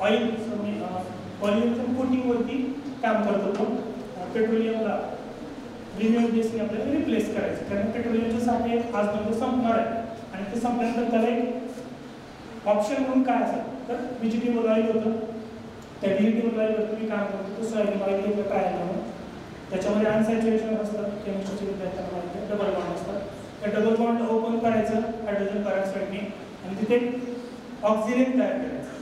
ऑइलच्या कोटिंगवरती काम करत होतो. पेट्रोलियमला रिन्युएबल बेसिस आपल्याला रिप्लेस करायचं, कारण पेट्रोलियमचे साठे आजनंतर संपणार आहे आणि ते संपल्यानंतर त्याला एक ऑप्शन म्हणून काय असेल तर व्हेजिटेबल ऑइल होतं. त्या व्हेजिटेबल ऑइलवर तुम्ही काम करतो, तो सोयाबीन ऑइल घेतलं ट्रायल म्हणून. त्याच्यामध्ये अनसॅच्युरेशन असतात, केमिस्ट्रीचे विद्यार्थ्यांना माहिती आहे, डबल बॉन्ड असतात. त्या डबल बॉन्ड ओपन करायचं हायड्रोजन पेरॉक्साईडने आणि तिथे ऑक्सिजन तयार करायचं,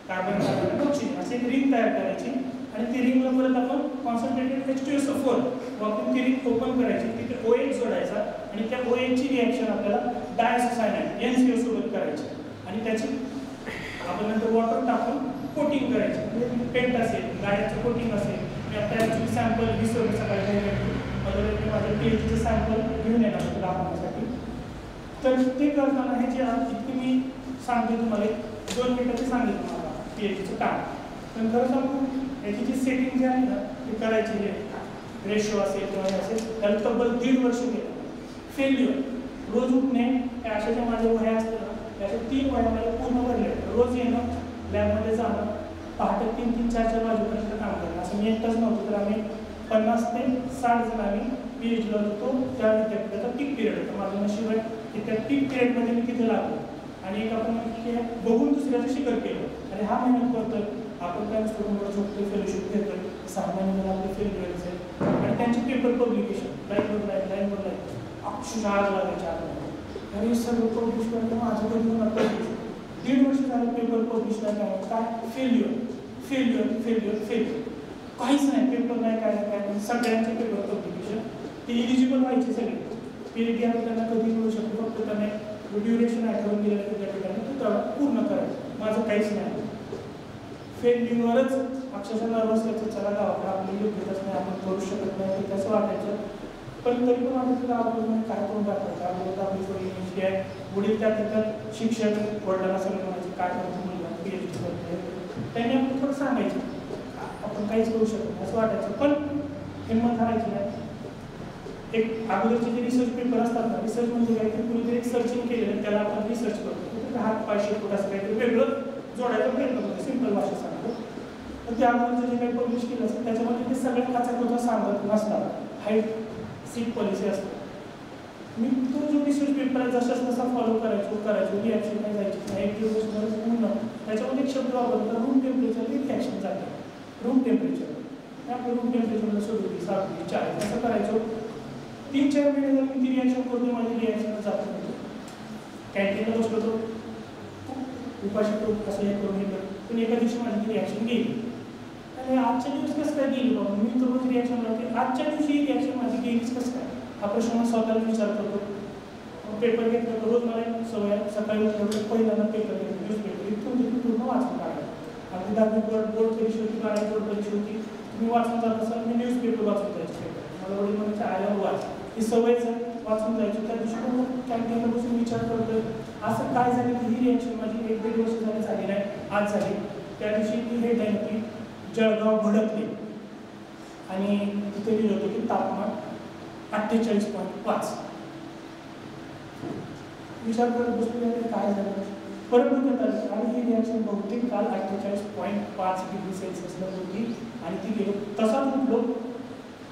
कार्बन कार्बन ऑक्सिजन अशी एक रिंग तयार करायची आणि ती रिंगला परत आपण कॉन्सन्ट्रेटेड H2SO4 वापरून ती रिंग ओपन करायची, तिथे OH जोडायचा आणि त्या OH ची रिॲक्शन आपल्याला डायसोसायनाइड NCO सोबत करायची आणि त्याची आपण नंतर वॉटर टाकून कोटिंग करायची. म्हणजे पेंट असेल, गाड्याचं कोटिंग असेल. मी आता ॲक्च्युली सॅम्पल 20 रुपये सकाळी घ्यायला मी माझ्या PhDचं सॅम्पल घेऊन येणार होतं दाखवण्यासाठी. तर ते करताना हे जे इतकी मी सांगते तुम्हाला 2 मिनिटात सांगितलं तुम्हाला PhDचं काम. पण खरं सांगू याची जी सेटिंग जी आहे ना ती करायची हे रेशो असेल किंवा हे असेल त्याला तब्बल 1.5 वर्ष गेलं. फेल्युअर, रोज उठणे, अशा ज्या माझ्या वह्या असतात ना त्याच्या 3 वह्या मला पूर्ण भरले. रोज येणं, लॅबमध्ये जाणं, पहाटे 3-3, 4-4 वाजेपर्यंत काम करणं. असं मी एकटाच नव्हतं, तर आम्ही 50 ते 60 जण आम्ही PhDला होतो. त्या विद्यापीठाचा पीक पिरियड होता. माझं नशीब आहे की त्या पीक पिरियडमध्ये मी तिथे लागलो आणि एक आपण बघून दुसऱ्याचं शिखर केलं आणि हा मेहनत करतोय आपण काय स्टुडंटवर झोपतोय, फेलोशिप घेतोय, 6 महिन्याला आपले फेल्युअर असेल आणि त्या त्यांचे पेपर पब्लिकेशन लाईन अक्षरशः आग लागायच्या आग आणि सगळं पब्लिश करतं माझं कधी होणार पब्लिश 1.5 वर्ष झालं पेपर पब्लिश नाही काय काय फेल्युअर काहीच नाही पेपर नाही काय सगळ्यांचे पेपर पब्लिकेशन ते इलिजिबल व्हायचे सगळे PhD त्यांना कधी मिळू शकतो फक्त त्यांना ड्युरेशन आठवून दिलं की त्या ठिकाणी तो तेवढा पूर्ण करायचं माझं काहीच नाही फेल्युअरच अक्षरशः नर्वस यायचं चला गावाकडे आपली योग्यताच नाही आपण करू शकत नाही ते कसं वाटायचं पण तरी पण आम्ही गावाकडून काय करून टाकायचं अगोदर आपली थोडी इन्स्टी आहे वडील त्यात शिक्षक वडिलांना सगळं म्हणायचे काय करतो मुलगा PhD करते त्यांनी आपण थोडं सांगायचं आपण काहीच करू शकत नाही असं वाटायचं पण हिंमत हारायची नाही एक अगोदरचे जे रिसर्च पेपर असतात ना रिसर्च म्हणजे काहीतरी कुणीतरी एक सर्चिंग केलेलं त्याला आपण रिसर्च करतो हात पाय शेपूट असं काहीतरी वेगळं जोडायचा प्रयत्न करतो सिंपल भाषा सांगतो तर त्या अगोदरचं जे काही पब्लिश केलं असतं त्याच्यामध्ये ते सगळ्या काचाकोचा सांगत नसणार हाईट सीट पॉलिसी असते मी तो जो रिसर्च पेपर आहे जसा तसा फॉलो करायचो रिॲक्शन नाही जायची नाही 1 दिवस पूर्ण त्याच्यामध्ये एक शब्द वापरतो रूम टेम्परेचर रिॲक्शन जाते रूम टेम्परेचर आपलं रूम टेम्परेचरला 37 40 असं करायचो 3-4 महिने जर मी ती रिॲक्शन करतो माझी रिॲक्शन जात नव्हतो कॅन्टीनला बसलो तो उपाशी असं हे करून घेतलं पण एका दिवशी माझी ती रिॲक्शन गेली आणि आजच्या दिवस कसं काय गेली बाबा मी तर रोज रिॲक्शन लावते आजच्या दिवशी ही रिॲक्शन माझी गेलीच कसं काय हा प्रश्न मला स्वतःला विचार करतो पेपर घेतलं रोज मला एक सवय सकाळी उठल्यावर पहिल्यांदा पेपर घेतलं न्यूजपेपर इथून तिथून पूर्ण वाचून काढलं अगदी 10वी बोर्ड परीक्षा होती 12वी बोर्ड परीक्षा होती तुम्ही वाचून जात असाल मी न्यूजपेपर वाचून जायचे पेपर मला वडील म्हणजे आल्यावर वाच ही सवयच वाचून जायची त्या दिवशी पण कॅन्टीनला बसून विचार करतोय असं काय झालं की ही रिॲक्शन माझी 1-1.5 वर्ष झाली नाही आज झाली त्या दिवशी ती हेडलाईन होती जळगाव भडकले आणि तिथे लिहिलं होतं की तापमान 48.5 विचार करत बसलो काय झालं परत डोक्यात आलं आणि ही रिॲक्शन बहुतेक काल 48.5 डिग्री सेल्सिअसला होती आणि ती गेलो तसाच उठलो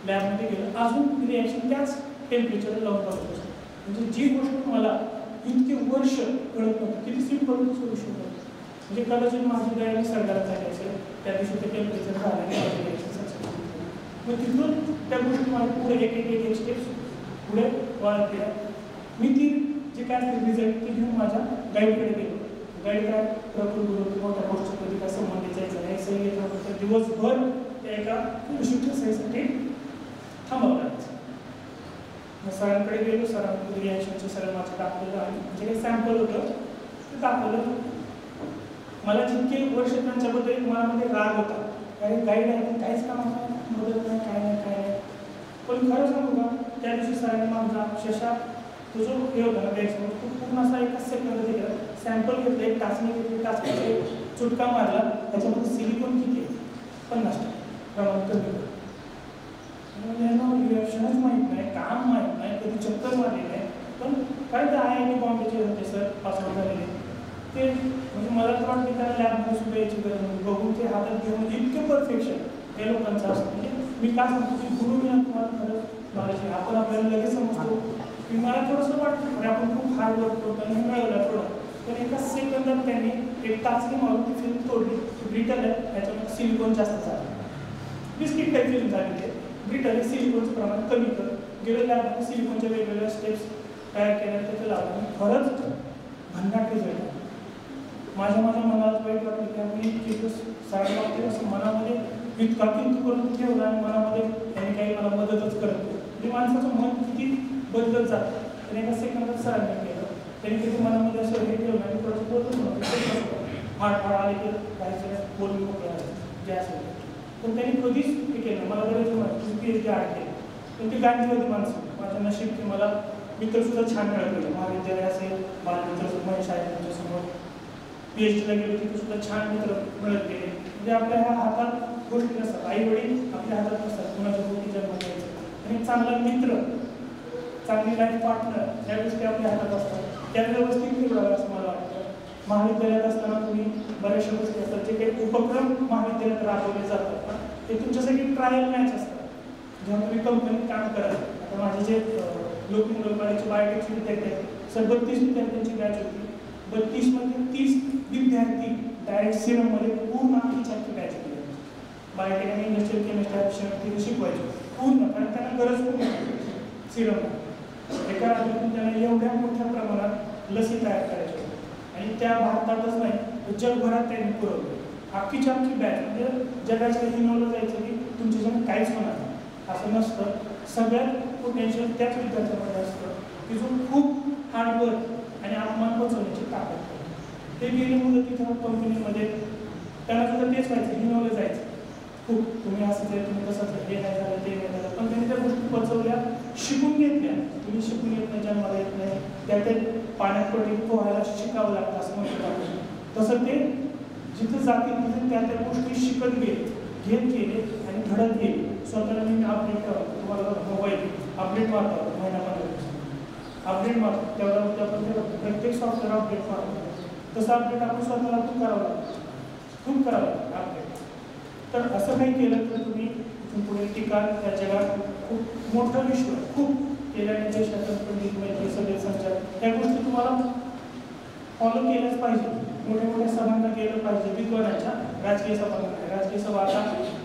लॅबमध्ये गेलो अजून ती रिॲक्शन त्याच टेम्परेचरला लावून बसतो म्हणजे जी गोष्ट मला इतके वर्ष कळत नव्हतं किती सिंपल सोल्युशन होतं म्हणजे कदाचित माझी दयाने सरकारला झाली असेल त्या दिवशी ते टेम्परेचर झालं आणि माझी रिॲक्शन सक्सेसफुल मग तिथून त्या गोष्टी मला पुढे एक स्टेप्स पुढे वाढत गेल्या मी ती जे काय रिझल्ट ते घेऊन माझ्या गाईडकडे गेलो गाईड काय प्रकृती मोठ्या गोष्टी कधी काय संबंधित जायचं नाही सही घेतल्यानंतर दिवसभर त्या एका विशिष्ट सहीसाठी थांबावं लागायचं मग सरांकडे गेलो सरांकडे रिॲक्शनचे सर माझं दाखवलं आणि जे काही सॅम्पल होतं ते दाखवलं मला जितके वर्ष त्यांच्याबद्दल मनामध्ये राग होता कारण गाईड आहे काहीच कामाला मदत नाही काय नाही पण खरं सांगू का त्या दिवशी सरांनी माझा अक्षरशः तो जो हे होता ना रिॲक्शन तो पूर्ण असा एका सेकंदात गेला सॅम्पल घेतलं एक टाचणी घेतली टाचणीचे चुटका मारला त्याच्यामध्ये सिलिकॉन किती आहे 50% प्रमाण कमी होतं रिॲक्शनच माहीत नाही काम माहीत नाही कधी चक्कर मारलेलं आहे पण काय ते IIT बॉम्बेचे होते सर पासवर्ड झालेले ते म्हणजे मला तर वाटतं की त्याला लॅबमध्ये सुद्धा यायची गरज नाही बघून ते हातात घेऊन इतकं परफेक्शन हे लोकांचं असतं म्हणजे मी काय सांगतो की गुरु मी तुम्हाला खरंच नॉलेज आपण आपल्याला लगेच समजतो की मला थोडंसं वाटतं की आपण खूप हार्ड वर्क करतो आणि मिळवलं थोडं पण एका सेकंदात त्यांनी एक टाचणी मारून ती फिल्म तोडली ब्रिटल आहे त्याच्यामध्ये सिलिकॉन जास्त झालं बिस्किट टाईप फिल्म झाली ते ब्रिटल सिलिकॉनचं प्रमाण कमी कर गेलं लॅबमध्ये सिलिकॉनच्या वेगवेगळ्या स्टेप्स तयार केल्या त्याचं लावलं खरंच भन्नाट रिझल्ट माझ्या मनाला वाईट वाटलं की आपण इतके दिवस साडे वागते असं मनामध्ये इतका किंतू करून ठेवला आणि मनामध्ये त्यांनी काही मला मदतच करत म्हणजे माणसाचं मन किती बदलत जातं त्याने एका सेकंदात सरांनी केलं त्यांनी किती मनामध्ये असं हे ठेवलं आणि थोडंसं बोलतच नव्हतं फाड आले की जायचं बोलून मोकळं जे असेल पण त्यांनी कधीच हे केलं मला बरेच माहिती PhD आर्ट केलं पण ती गांधीवादी माणसं माझं नशीब की मला मित्रसुद्धा छान मिळत महाविद्यालय असेल बालमित्र महेश आहे त्यांच्यासमोर PhDला गेलो तिथे सुद्धा छान मित्र मिळत गेले म्हणजे आपल्या ह्या हातात गोष्टी नसतात आई वडील आपल्या हातात नसतात कुणाच्या गोष्टी जन्म द्यायचं आणि चांगला मित्र चांगली लाईफ पार्टनर या गोष्टी आपल्या हातात असतात त्या व्यवस्थित निवडाव्या असं मला वाटतं महाविद्यालयात असताना तुम्ही बऱ्याचशा गोष्टी असतात जे काही उपक्रम महाविद्यालयात राबवले जातात ना ते तुमच्यासाठी ट्रायल मॅच असतात जेव्हा तुम्ही कंपनीत काम कराल आता माझे जे लोकमुलकवाडीचे बायोटेकचे विद्यार्थी आहेत सर 32 विद्यार्थ्यांची बॅच होती 32 मध्ये 30 विद्यार्थी डायरेक्ट सिरममध्ये पूर्ण आमची बॅच केली बायोटेक आणि इंडस्ट्रियल केमिस्ट्री तिथे शिकवायचे पूर्ण कारण त्यांना गरज खूप सिरम एका राज्यातून त्यांना एवढ्या मोठ्या प्रमाणात लसी तयार करायच्या आणि त्या भारतातच नाही जगभरात त्यांनी पुरवलं. अख्खीच्या अख्खी बॅच म्हणजे जगाच्या हिनवलं जायचं की तुमच्याच्यानं काहीच होणार नाही असं नसतं. सगळ्यात पोटेन्शियल त्याच विद्यार्थ्यामध्ये असतं की जो खूप हार्डवर्क आणि आत्मान पचवण्याची ताकद करतो. ते गेले मुलं तिथं कंपनीमध्ये त्यांना सुद्धा तेच व्हायचं, हिनवलं जायचं खूप तुम्ही असं आहे तुम्ही तसंच आहे हे नाही झालं ते नाही झालं, पण त्यांनी त्या गोष्टी पचवल्या, शिकून घेतल्या. तुम्ही शिकून येत नाही जन्माला येत नाही त्या ते पाण्यात पडली पोहायला शिकावं लागतं असं म्हणतो आपण. तसं ते जिथं जातील तिथे त्या त्या गोष्टी शिकत गेले, घेत गेले आणि घडत गेले. स्वतःला मी अपडेट करावं, तुम्हाला मोबाईल अपडेट मारतो महिना 15 दिवस अपडेट मारतो, तेवढा आपण प्रत्येक सॉफ्टवेअर अपडेट मारतो. तसं अपडेट आपण स्वतःला खूप करावं लागतं, खूप करावं लागतं अपडेट. तर असं काही केलं तर तुम्ही इथून पुढे टिकाल. त्या जगात खूप मोठं विश्व खूप केल्याने देशातून पंडित मैत्री सगळे संचार त्या गोष्टी तुम्हाला फॉलो केल्याच पाहिजे. मोठ्या मोठ्या सभांना गेलं पाहिजे, विद्वानाच्या राजकीय सभांना. राजकीय सभा आता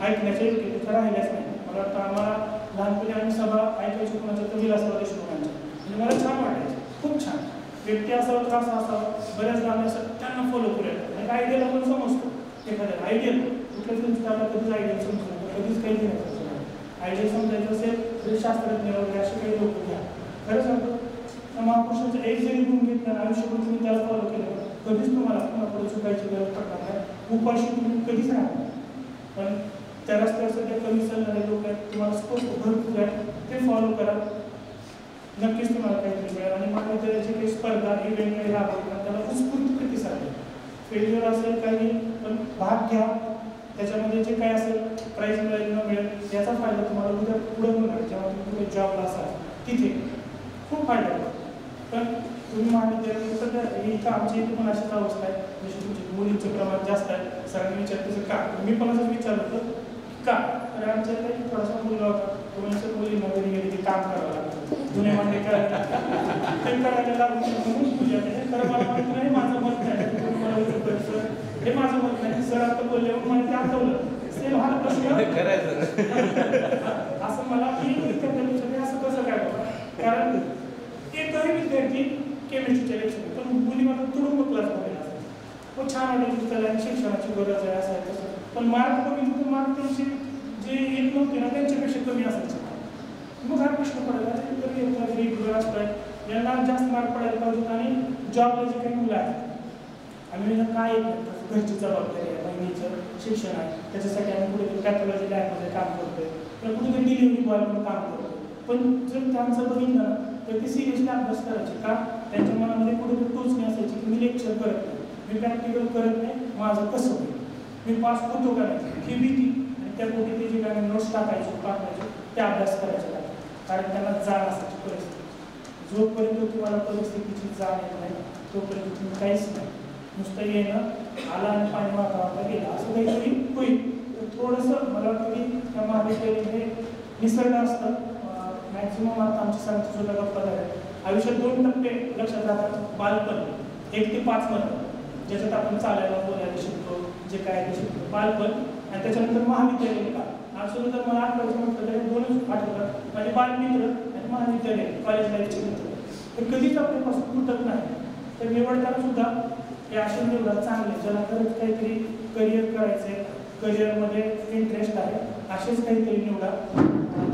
ऐकण्याच्या योग्य तिथं राहिल्याच नाही. मला वाटतं आम्हाला लहानपणी आम्ही सभा ऐकायची कोणाच्या तर विलासराव देशमुखांच्या, म्हणजे मला छान वाटायचं, खूप छान. व्यक्ती असावं तर असं असावं, बऱ्याच गाणे असं त्यांना फॉलो करूया आणि आयडियाला पण समजतो. एखाद्याला आयडियल कुठल्या संस्थाला कधीच आयडियल समजतो, कधीच काही नाही आयडियल समजायचं असेल तर शास्त्रज्ञ वगैरे असे काही लोक घ्या. खरं सांगतो महापुरुषांचा एक जरी गुण घेतला आयुष्यभर तुम्ही त्याला फॉलो केलं कधीच तुम्हाला कोणाकडे चुकायची गरज पडणार नाही. उपाशी तुम्ही कधीच राहणार. पण त्या रस्त्यावर सध्या कमी चालणारे लोक आहेत, तुम्हाला स्कोप भरपूर आहे, ते फॉलो करा, नक्कीच तुम्हाला काहीतरी मिळेल. आणि महाविद्यालयाची काही स्पर्धा इव्हेंट काही राबवतात त्याला उत्स्फूर्त प्रतिसाद आहे. फेल्युअर असेल काही पण भाग घ्या, त्याच्यामध्ये जे काय असेल प्राईज मिळेल न मिळेल याचा फायदा तुम्हाला उद्या पुढे मिळेल. जेव्हा तुम्ही कुठे जॉबला असाल तिथे खूप फायदा आहे. पण तुम्ही महाविद्यालय सध्या इथं आमच्या इथे पण अशीच अवस्था आहे, जशी तुमची मुलींचं प्रमाण जास्त आहे. सरांनी विचारतं का, मी पण असंच विचारलं होतं का, तर आमच्या इथे थोडासा मुलगा होता, तुम्ही मुलींना घरी गेली की काम करावं लागतं, जुने मांडे करायला ते करायला लागून म्हणून पूजा केली. खरं मला माहिती नाही, माझं मत नाही, मला हे माझं मत नाही. सर आता बोलले मग मला ते आठवलं सेम हा प्रश्न असं मला असं कसं काय बघा. कारण एकही विद्यार्थी केमिस्ट्रीच्या लेक्चर पण मुली मला तुडूंब क्लासमध्ये असायचं, खूप छान वाटायचं त्याला शिक्षणाची गरज आहे असं आहे तसं. पण मार्क कमी होते, मार्क त्यांचे जे येत नव्हते ना त्यांच्यापेक्षा कमी असायचे. मग हा प्रश्न पडायला तरी एखादी रेग्युलर असतात यांना जास्त मार्क पडायला पाहिजेत. आणि जॉबला जे काही मुलं आहेत आम्ही काय घरची जबाबदारी आहे, बहिणीचं शिक्षण आहे, त्याच्यासाठी आम्ही कुठेतरी पॅथॉलॉजी लॅबमध्ये काम करतोय किंवा कुठेतरी डिलिव्हरी बॉय म्हणून काम करतोय. पण जर त्यांचं बघितलं ना तर ते सिरियसली अभ्यास करायचे का, त्यांच्या मनामध्ये कुठेतरी टोचणी असायची की मी लेक्चर करत नाही, मी प्रॅक्टिकल करत नाही, माझं कसं होईल, मी पास होतो का नाही ही भीती. आणि त्या पोटी ते जे काय नोट्स टाकायचो ते अभ्यास करायचे नाही, कारण त्यांना जाण असायची परिस्थिती. जोपर्यंत तुम्हाला परिस्थितीची जाण येत नाही तोपर्यंत तुम्ही काहीच नाही, नुसतं येणं आला आणि पाणी वातावरणाला गेलं असं काहीतरी होईल. तर थोडंसं मला वाटतं की त्या महाविद्यालयामध्ये निसर्ग असतं. मॅक्झिमम आता आमच्या सरांची सुद्धा गप्पा झाल्या आयुष्यात 2 टप्पे लक्षात राहतात. बालपण 1 ते 5 मधलं ज्याच्यात आपण चालायला बोलायला शिकतो, जे काय ते शिकतो बालपण. आणि त्याच्यानंतर महाविद्यालय काळ. आज सुद्धा जर मला आठवायचं म्हटलं तरी 2च आठवतात, माझे बालमित्र आणि महाविद्यालय कॉलेज लाईफचे मित्र. तर कधीच आपल्यापासून तुटत नाही. तर निवडताना सुद्धा हे असे निवडा चांगले ज्याला खरंच काहीतरी करिअर करायचं आहे, करिअरमध्ये इंटरेस्ट आहे असेच काहीतरी निवडा.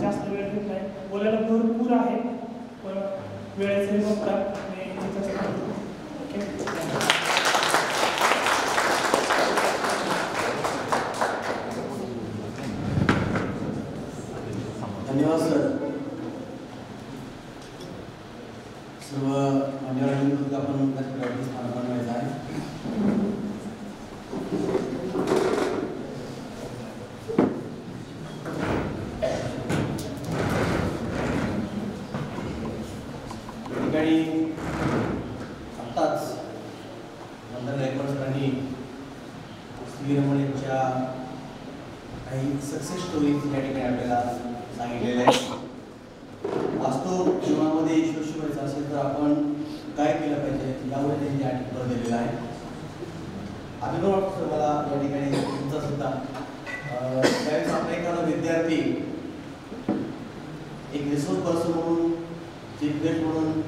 जास्त वेळ घेत नाही, बोलायला भरपूर आहे पण वेळेचे बघता ओके. धन्यवाद सर. सर्व मान्यवरांनी आपण स्थान बनवायचं आहे. ठिकाणी आत्ताच नंतर गायकवाड सरांनी श्रीरमणींच्या काही सक्सेस स्टोरीज या ठिकाणी आपल्याला सांगितलेल्या आहेत. वास्तव जीवनामध्ये यशस्वी व्हायचं असेल तर आपण काय केलं पाहिजे यावर त्यांनी या ठिकाणी भर दिलेला आहे. अभिनव वाटतं मला या ठिकाणी तुमचा सुद्धा त्यावेळेस आपला एखादा विद्यार्थी एक रिसोर्स पर्सन म्हणून चीफ गेस्ट म्हणून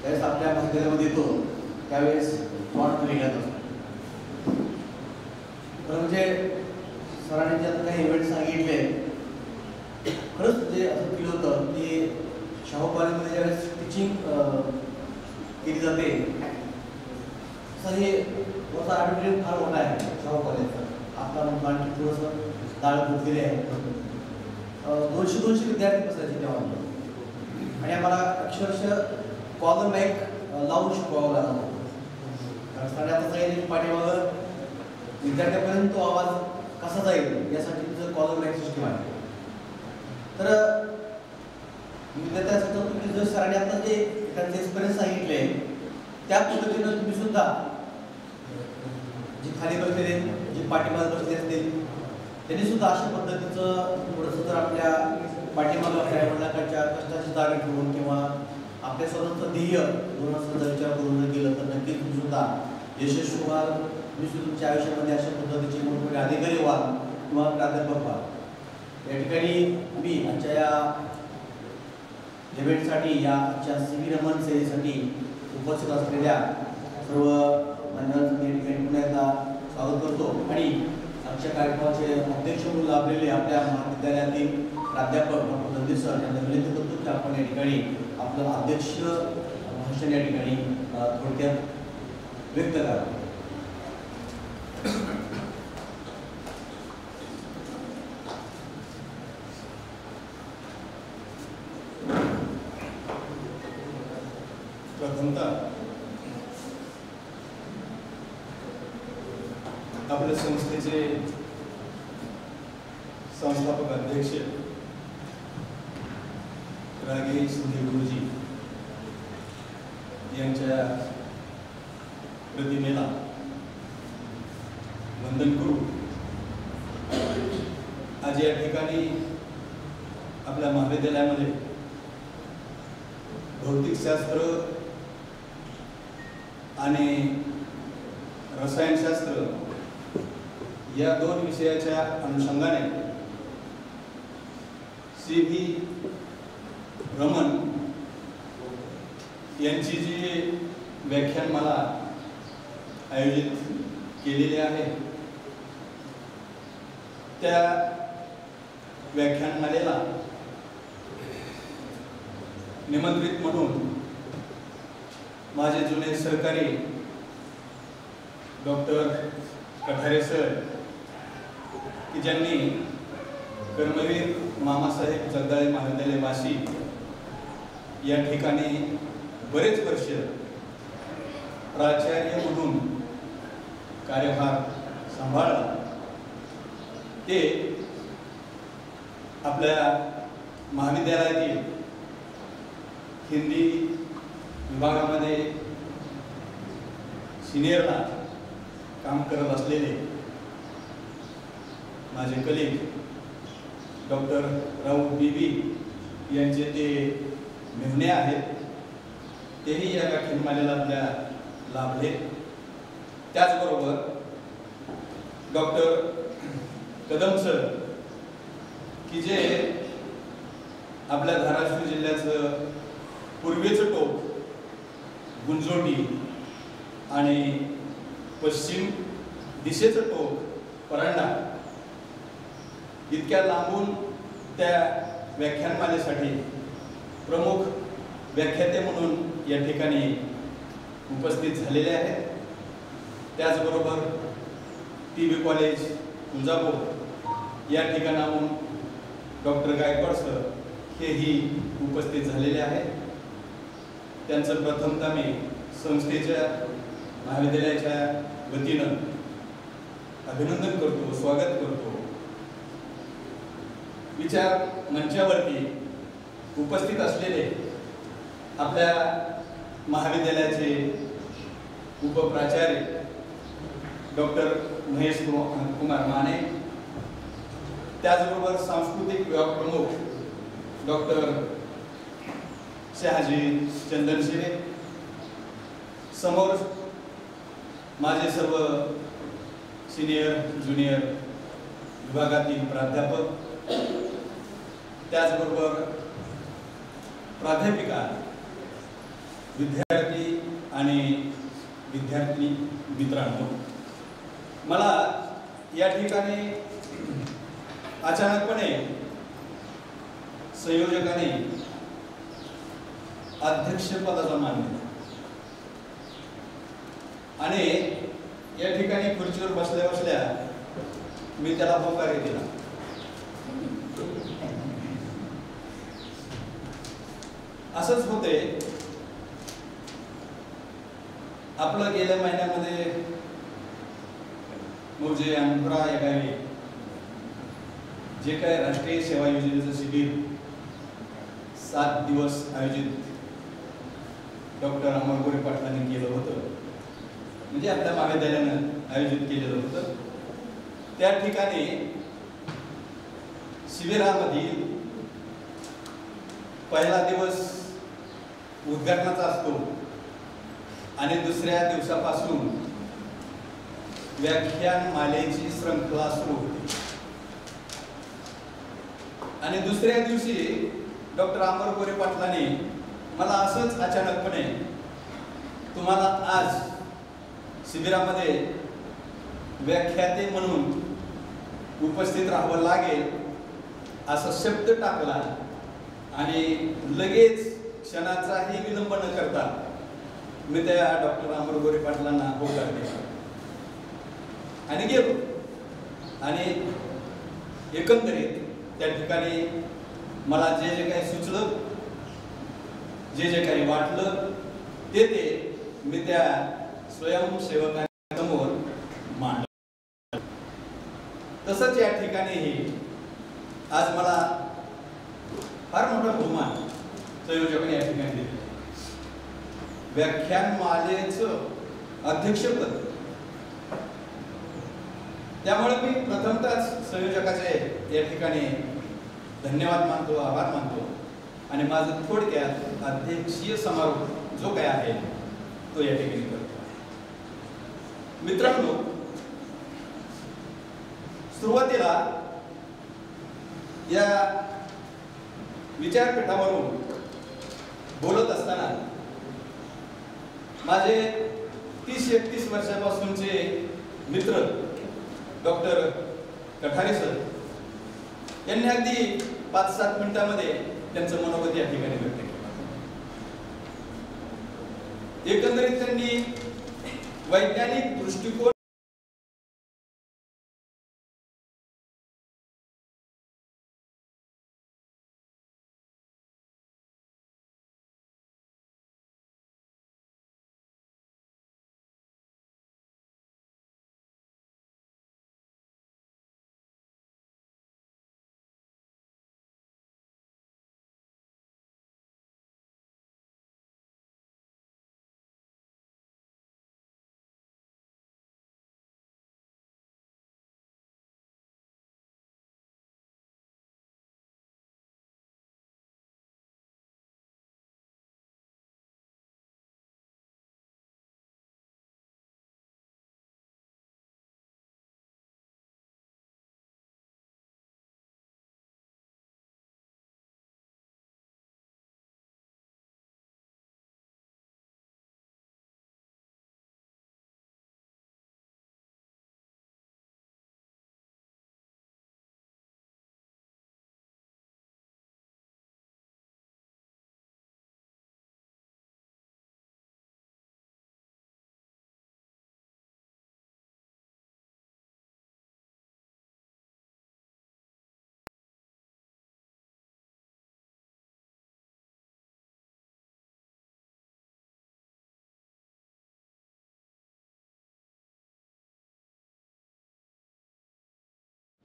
त्यावेळेस आपल्या महाविद्यालयामध्ये येतो त्यावेळेस थॉट वेगळाच असतो. तर म्हणजे सरांनी जे आता काही इव्हेंट सांगितले खरंच म्हणजे असं फील होतं की शाहू कॉलेजमध्ये ज्यावेळेस टीचिंग केली जाते असं हे थोडासा ॲडव्हर्टाईज फार मोठा आहे शाहू कॉलेजचा. आपला म्हणून थोडंसं दाळ बुडलेले आहे. 200 विद्यार्थी बसायचे तेव्हा आणि आम्हाला अक्षरशः कॉलर माईक लावून शिकवावं लागत होतं. कारण साड्याचा जाईल पाठीमागं विद्यार्थ्यापर्यंत तो आवाज कसा जाईल यासाठी तुझं कॉलर माईक सिस्टम आहे. तर विद्यार्थ्यासाठी तुम्ही जर सरांनी आता जे त्यांचे एक्सपिरियन्स सांगितले त्या पद्धतीनं तुम्ही सुद्धा जे खाली बसलेले जे पाठीमागे बसले असतील त्यांनी सुद्धा अशा पद्धतीचं थोडंसं जर आपल्या पाठीमागं आपल्या वडिलांच्या कष्टाची जागा ठेवून किंवा आपल्या स्वतःचं ध्येय दोन जर विचार करून जर गेलं तर नक्कीच तुम्ही सुद्धा यशस्वी व्हाल. तुम्ही सुद्धा तुमच्या आयुष्यामध्ये अशा पद्धतीचे मोठमोठे अधिकारी व्हाल किंवा प्राध्यापक व्हाल. या ठिकाणी मी आजच्या या इव्हेंटसाठी या आजच्या CV रमण सेवेसाठी उपस्थित असलेल्या सर्व मान्यवरांचं या ठिकाणी पुन्हा एकदा स्वागत करतो आणि आजच्या कार्यक्रमाचे अध्यक्ष म्हणून लाभलेले आपल्या महाविद्यालयातील प्राध्यापक डॉक्टर रणजित सर यांना विनंती करतो की आपण या ठिकाणी आपलं अध्यक्ष भाषण या ठिकाणी थोडक्यात व्यक्त करा. प्रथमतः आपल्या संस्थेचे संस्थापक अध्यक्ष रागिणी शिंदे गुरुजी यांच्या प्रतिमेला वंदन करू. आज या ठिकाणी आपल्या महाविद्यालयामध्ये भौतिकशास्त्र आणि रसायनशास्त्र या 2 विषयाच्या अनुषंगाने CV रमण यांची जी व्याख्यानमाला आयोजित केलेली आहे त्या व्याख्यानमालेला निमंत्रित म्हणून माझे जुने सहकारी डॉक्टर कठारे सर की ज्यांनी कर्मवीर मामासाहेब जगदाळे महाविद्यालय वाशी या ठिकाणी बरेच वर्ष प्राचार्य म्हणून कार्यभार सांभाळला. ते आपल्या महाविद्यालयातील हिंदी विभागामध्ये सिनियरला काम करत असलेले माझे कलीग डॉक्टर राऊत बीबी यांचे ते मेहने आहेत. तेही या व्याख्यानमालेला आपल्या लाभले. त्याचबरोबर डॉक्टर कदम सर की जे आपल्या धाराशिव जिल्ह्याचं पूर्वेचं टोक गुंजोटी आणि पश्चिम दिशेचं टोक परांडा इतक्या लांबून त्या व्याख्यानमालेसाठी प्रमुख व्याख्याते म्हणून या ठिकाणी उपस्थित झालेले आहेत. त्याचबरोबर TB कॉलेज तुळजापूर या ठिकाणाहून डॉक्टर गायकवाड सर हेही उपस्थित झालेले आहेत. त्यांचं प्रथमतः मी संस्थेच्या महाविद्यालयाच्या वतीनं अभिनंदन करतो, स्वागत करतो. विचार मंचावरती उपस्थित असलेले आपल्या महाविद्यालयाचे उपप्राचार्य डॉक्टर महेश कुमार माने, त्याचबरोबर सांस्कृतिक विभाग प्रमुख डॉक्टर शहाजी चंदनशिरे, समोर माझे सर्व सिनियर ज्युनियर विभागातील प्राध्यापक, त्याचबरोबर प्राध्यापिका, विद्यार्थी आणि विद्यार्थी मित्रांनो, मला या ठिकाणी अचानकपणे संयोजकाने अध्यक्षपदाचा मान दिला आणि या ठिकाणी खुर्चीवर बसल्या बसल्या मी त्याला होकारे दिला. असंच होते. आपलं गेल्या महिन्यामध्ये म्हणजे अंकुरा या गावी जे काय राष्ट्रीय सेवा योजनेचं शिबिर 7 दिवस आयोजित डॉक्टर अमर गोरे पाटलांनी केलं होतं, म्हणजे आपल्या महाविद्यालयानं आयोजित केलेलं होतं. त्या ठिकाणी शिबिरामध्ये पहिला दिवस उद्घाटनाचा असतो आणि दुसऱ्या दिवसापासून व्याख्यान मालेची श्रृंखला सुरू होते आणि दुसऱ्या दिवशी डॉक्टर अमर गोरे पाटलांनी मला असंच अचानकपणे तुम्हाला आज शिबिरामध्ये व्याख्याते म्हणून उपस्थित राहावं लागेल असा शब्द टाकला आणि लगेच क्षणाचाही विलंब न करता मी त्या डॉक्टर अमर गोरे पाटलांना होकार दिला आणि गेलो. आणि एकंदरीत त्या ठिकाणी मला जे जे काही सुचलं, जे जे काही वाटलं ते मी त्या स्वयंसेवकांसमोर मांडलं. तसंच या ठिकाणीही आज मला फार मोठा बहुमान संयोजकांनी या ठिकाणी दिले. व्याख्यान मालेचं अध्यक्षपद. त्यामुळे मी प्रथमतःच संयोजकाचे या ठिकाणी धन्यवाद मानतो, आभार मानतो आणि माझं थोडक्यात अध्यक्षीय समारोह जो काय आहे तो या ठिकाणी करतो. मित्रांनो, सुरुवातीला या विचारपीठावरून बोलत असताना माझे 30-31 वर्षापासूनचे मित्र डॉक्टर कठारे सर यांनी अगदी 5-7 मिनिटांमध्ये त्यांचं मनोगत या ठिकाणी व्यक्त केलं. एकंदरीत त्यांनी वैज्ञानिक दृष्टिकोन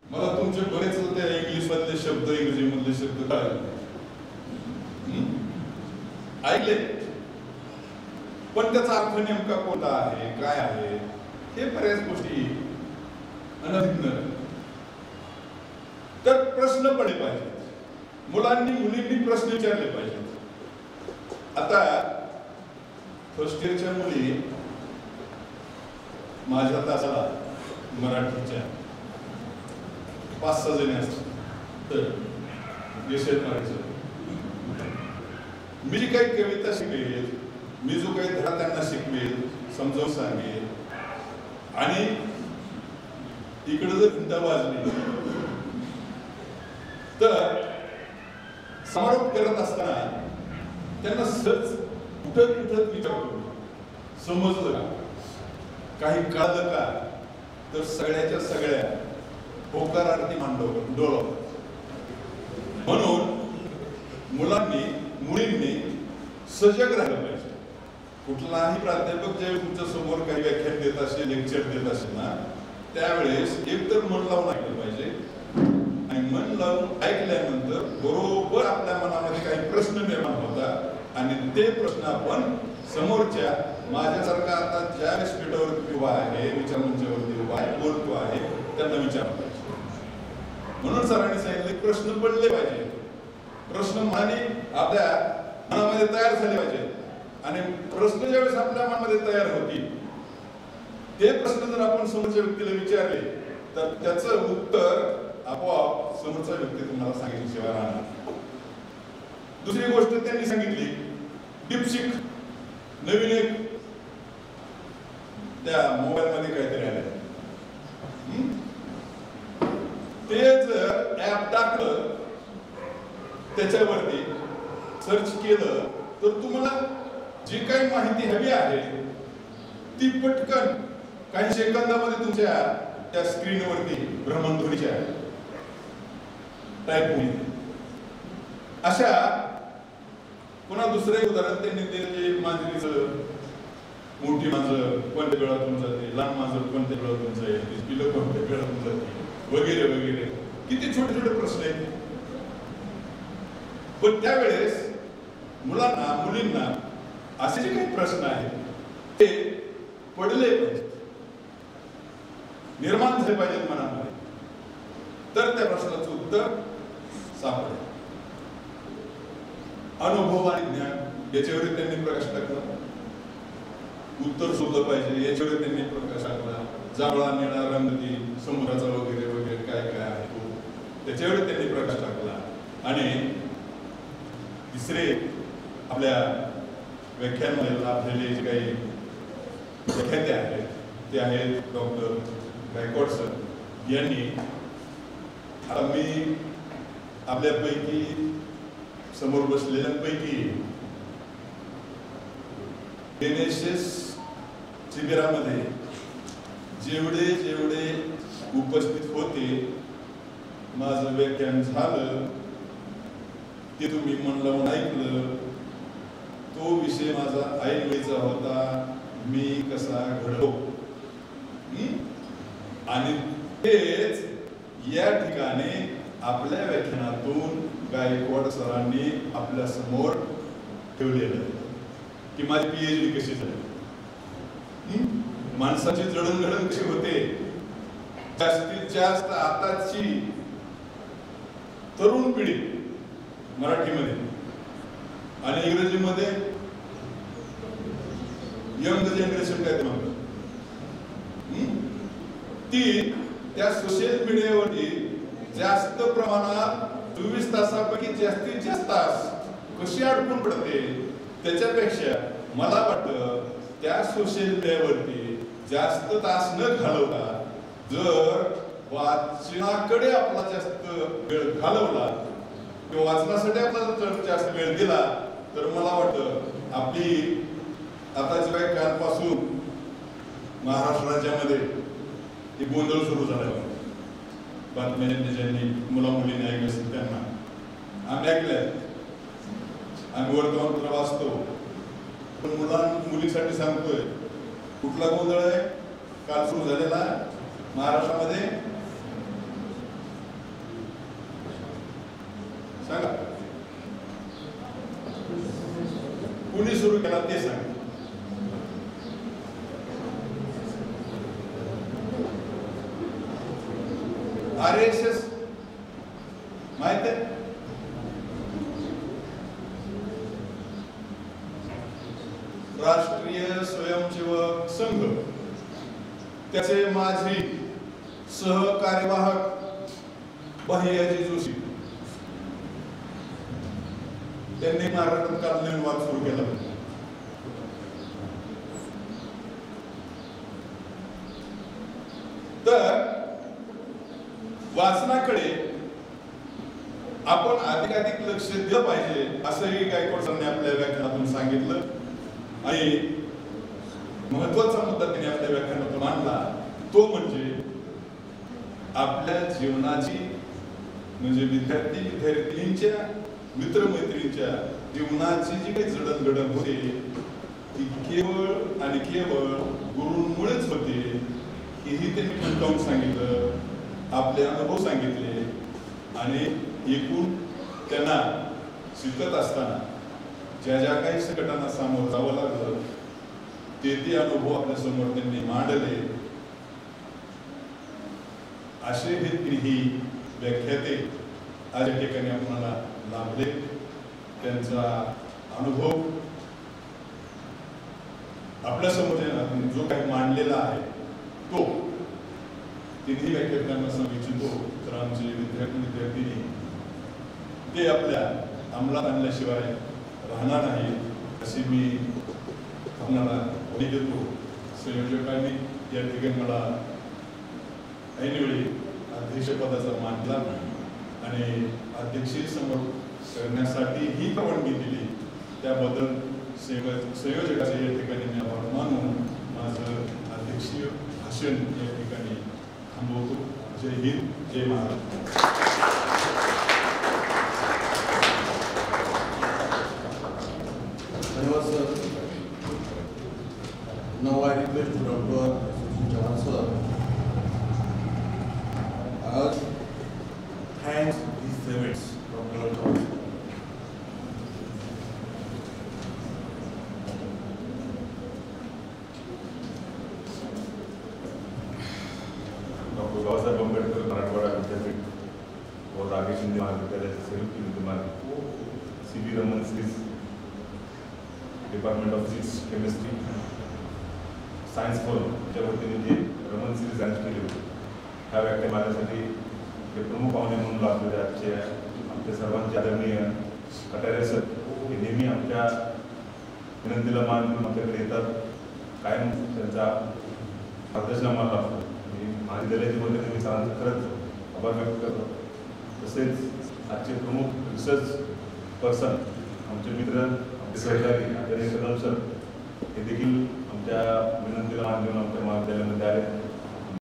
मला तुमचे बरेच ते इंग्लिश मधले शब्द, इंग्रजी मधले शब्द ऐकले, पण त्याचा अर्थ नेमका कोणता आहे, काय आहे, हे बऱ्याच गोष्टी अनभिज्ञ. तर प्रश्न पडले पाहिजेत, मुलांनी मुलींनी प्रश्न विचारले पाहिजेत. आता फर्स्ट इयरच्या मुली माझ्या तासाला मराठीच्या 5-6 जणी असतात. तर यशवंत मारेचं मी जी काही कविता शिकवेल, मी जो काही धडा त्यांना शिकवेल, समजावून सांगेल आणि इकडे जर घंटा वाजली तर समारोप करत असताना त्यांना सहज उठत उठत विचारतो, समजलं का, काही कळलं का, तर सगळ्याच्या सगळ्या होकारार्थी डोळा. म्हणून मुलांनी मुलींनी सजग राहिलं पाहिजे. कुठलाही प्राध्यापक ज्यावेळी तुमच्या समोर काही व्याख्यान देत असेल, लेक्चर देत असेल ना, त्यावेळेस एकतर मन लावून ऐकलं पाहिजे आणि मन लावून ऐकल्यानंतर बरोबर आपल्या मनामध्ये काही प्रश्न निर्माण होतात आणि ते प्रश्न आपण समोरच्या माझ्यासारखा आता ज्या व्यासपीठावरती उभा आहे, विचारमंचावरती उभा आहे, बोलतो आहे, त्यांना विचारलं पाहिजे. म्हणून सरांनी सांगितले प्रश्न पडले पाहिजे. प्रश्न आपल्या मनामध्ये तयार झाले पाहिजे आणि प्रश्न ज्यावेळेस आपल्या मनामध्ये तयार होतील ते प्रश्न जर आपण समोरच्या व्यक्तीला विचारले तर त्याचं उत्तर आपोआप समोरचा व्यक्ती तुम्हाला सांगितल्याशिवाय राहणार. दुसरी गोष्ट त्यांनी सांगितली, डीपसीक नवीन एक त्या मोबाईल मध्ये काहीतरी आलं, ते जर ऍप टाकलं त्याच्यावरती सर्च केलं तर तुम्हाला जी काही माहिती हवी आहे ती पटकन काही सेकंदामध्ये तुमच्या त्या स्क्रीनवरती भ्रमणध्वनीच्या टाईप होईल. अशा पुन्हा दुसरे उदाहरण त्यांनी दिले, मांजरीचं, मोठी मांजर कोणत्या वेळातून जाते, लहान मांजर कोणत्या वेळातून जाते, पिलं कोणत्या वेळातून जाते, वगैरे वगैरे. किती छोटे छोटे प्रश्न आहेत. पण त्यावेळेस मुलांना मुलींना असे जे काही प्रश्न आहेत ते पडले पाहिजेत, निर्माण झाले पाहिजेत मनामध्ये, तर त्या प्रश्नाचं उत्तर सापडेल. अनुभव आणि ज्ञान याच्यावर त्यांनी प्रकाश टाकला. उत्तर शोधलं पाहिजे याच्यावर त्यांनी प्रकाश टाकला. जांभळा निळा रंगती समुद्राचा वगैरे वगैरे काय काय आहे तो त्याच्यावर त्यांनी प्रकाश टाकला. आणि तिसरे आपल्या व्याख्यानामध्ये लाभलेले जे काही व्याख्याते आहेत ते आहेत डॉक्टर गायकवाड सर यांनी. आता मी आपल्यापैकी समोर बसलेल्यांपैकी NSS शिबिरामध्ये जेवढे जेवढे उपस्थित होते, माझं व्याख्यान झालं ते तुम्ही मन लावून ऐकलं, तो विषय माझा ऐनवेळचा होता, मी कसा घडलो. आणि तेच या ठिकाणी आपल्या व्याख्यानातून गायकवाड सरांनी आपल्या समोर ठेवलेलं की माझी PhD कशी झाली, माणसाची जडणघडण कशी होते. जास्तीत जास्त आताची तरुण पिढी मराठीमध्ये आणि इंग्रजीमध्ये यंग जनरेशन काय म्हणतात ती त्या सोशल मीडियावरती जास्त प्रमाणात 24 तासापैकी जास्तीत जास्त तास कशी अडकून पडते. त्याच्यापेक्षा मला वाटतं त्या सोशल मीडियावरती जास्त तास न घालवता जर वाचनाकडे आपला जास्त वेळ घालवला किंवा वाचनासाठी आपला जर जास्त वेळ दिला तर मला वाटतं आपली आता जे काही कालपासून महाराष्ट्र राज्यामध्ये एक गोंधळ सुरू झाला. बातम्या ज्यांनी मुला मुलींनी ऐकले असतील त्यांना आम्ही ऐकलंय, आम्ही वर्तमानपत्र वाचतो, पण मुलींसाठी सांगतोय कुठला गोंधळ आहे काल सुरू झालेला महाराष्ट्रामध्ये सांगा, कुणी सुरू केला ते सांगा. RSS माहित आहे, राष्ट्रीय स्वयंसेवक संघ, त्याचे माजी सहकार्यवाहक भैयाजी जोशी त्यांनी महाराष्ट्रात काल नवीन वाद सुरू केला. तर वाचनाकडे आपण अधिकाधिक लक्ष दिलं पाहिजे असंही गायकवाड सरांनी आपल्या व्याख्यानातून सांगितलं. आणि महत्वाचा मुद्दा त्यांनी आपल्या व्याख्यानातून मांडला तो म्हणजे आपल्या जीवनाची म्हणजे विद्यार्थींच्या मित्रमैत्रिणींच्या जीवनाची जी काही जडणघडण होते ती केवळ आणि केवळ गुरूंमुळेच होते हेही त्यांनी ठणकावून सांगितलं, आपले अनुभव सांगितले. आणि एकूण त्यांना शिकत असताना ज्या ज्या काही संकटांना सामोरं जावं लागलं ते अनुभव आपल्या समोर त्यांनी मांडले. असे हे तिन्ही व्याख्याते आज या ठिकाणी आपल्याला लाभले. त्यांचा अनुभव आपल्या समोर जो काही मांडलेला आहे तो तिन्ही व्याख्यात्यांना सांगू इच्छितो. तर आमचे विद्यार्थी ते आपल्या अंमलात आणल्याशिवाय राहणार नाही अशी मी आपल्याला होडी देतो. संयोजकांनी या ठिकाणी मला ऐनवेळी अध्यक्षपदाचा मान दिला आणि अध्यक्षीसमोर करण्यासाठी ही परवानगी दिली त्याबद्दल संयोजकाचे या ठिकाणी मी आभार मानून माझं अध्यक्षीय भाषण या ठिकाणी थांबवतो. जय हिंद, जय महाराष्ट्र. धन्यवाद sir. Now I request Dr. Jawan sir. Thanks these servants, Dr. Jawan. Doctor Babasaheb Ambedkar Marathwada विद्यापीठ और राकेश शिंदे महाविद्यालयाचे संयुक्त विद्यमान CB Raman series department of physics chemistry science forum च्या वतीने जे रमन सिरीज लॉन्च केली होती ह्या व्याख्या माझ्यासाठी जे प्रमुख पाहुणे म्हणून लाभलेले आजचे आमच्या सर्वांचे आदरणीय कटारे सर हे नेहमी आमच्या विनंतीला मान देऊन आमच्याकडे येतात. कायम त्यांचा मार्गदर्शन आम्हाला लाभतो. महाविद्यालयाच्या वतीने मी सरांचं खरंच आभार व्यक्त करतो. तसेच आजचे प्रमुख रिसर्च पर्सन आमचे मित्र आमचे सहकारी आदरणीय कदम सर हे देखील आमच्या विनंतीला मान देऊन आमच्या महाविद्यालयामध्ये आले.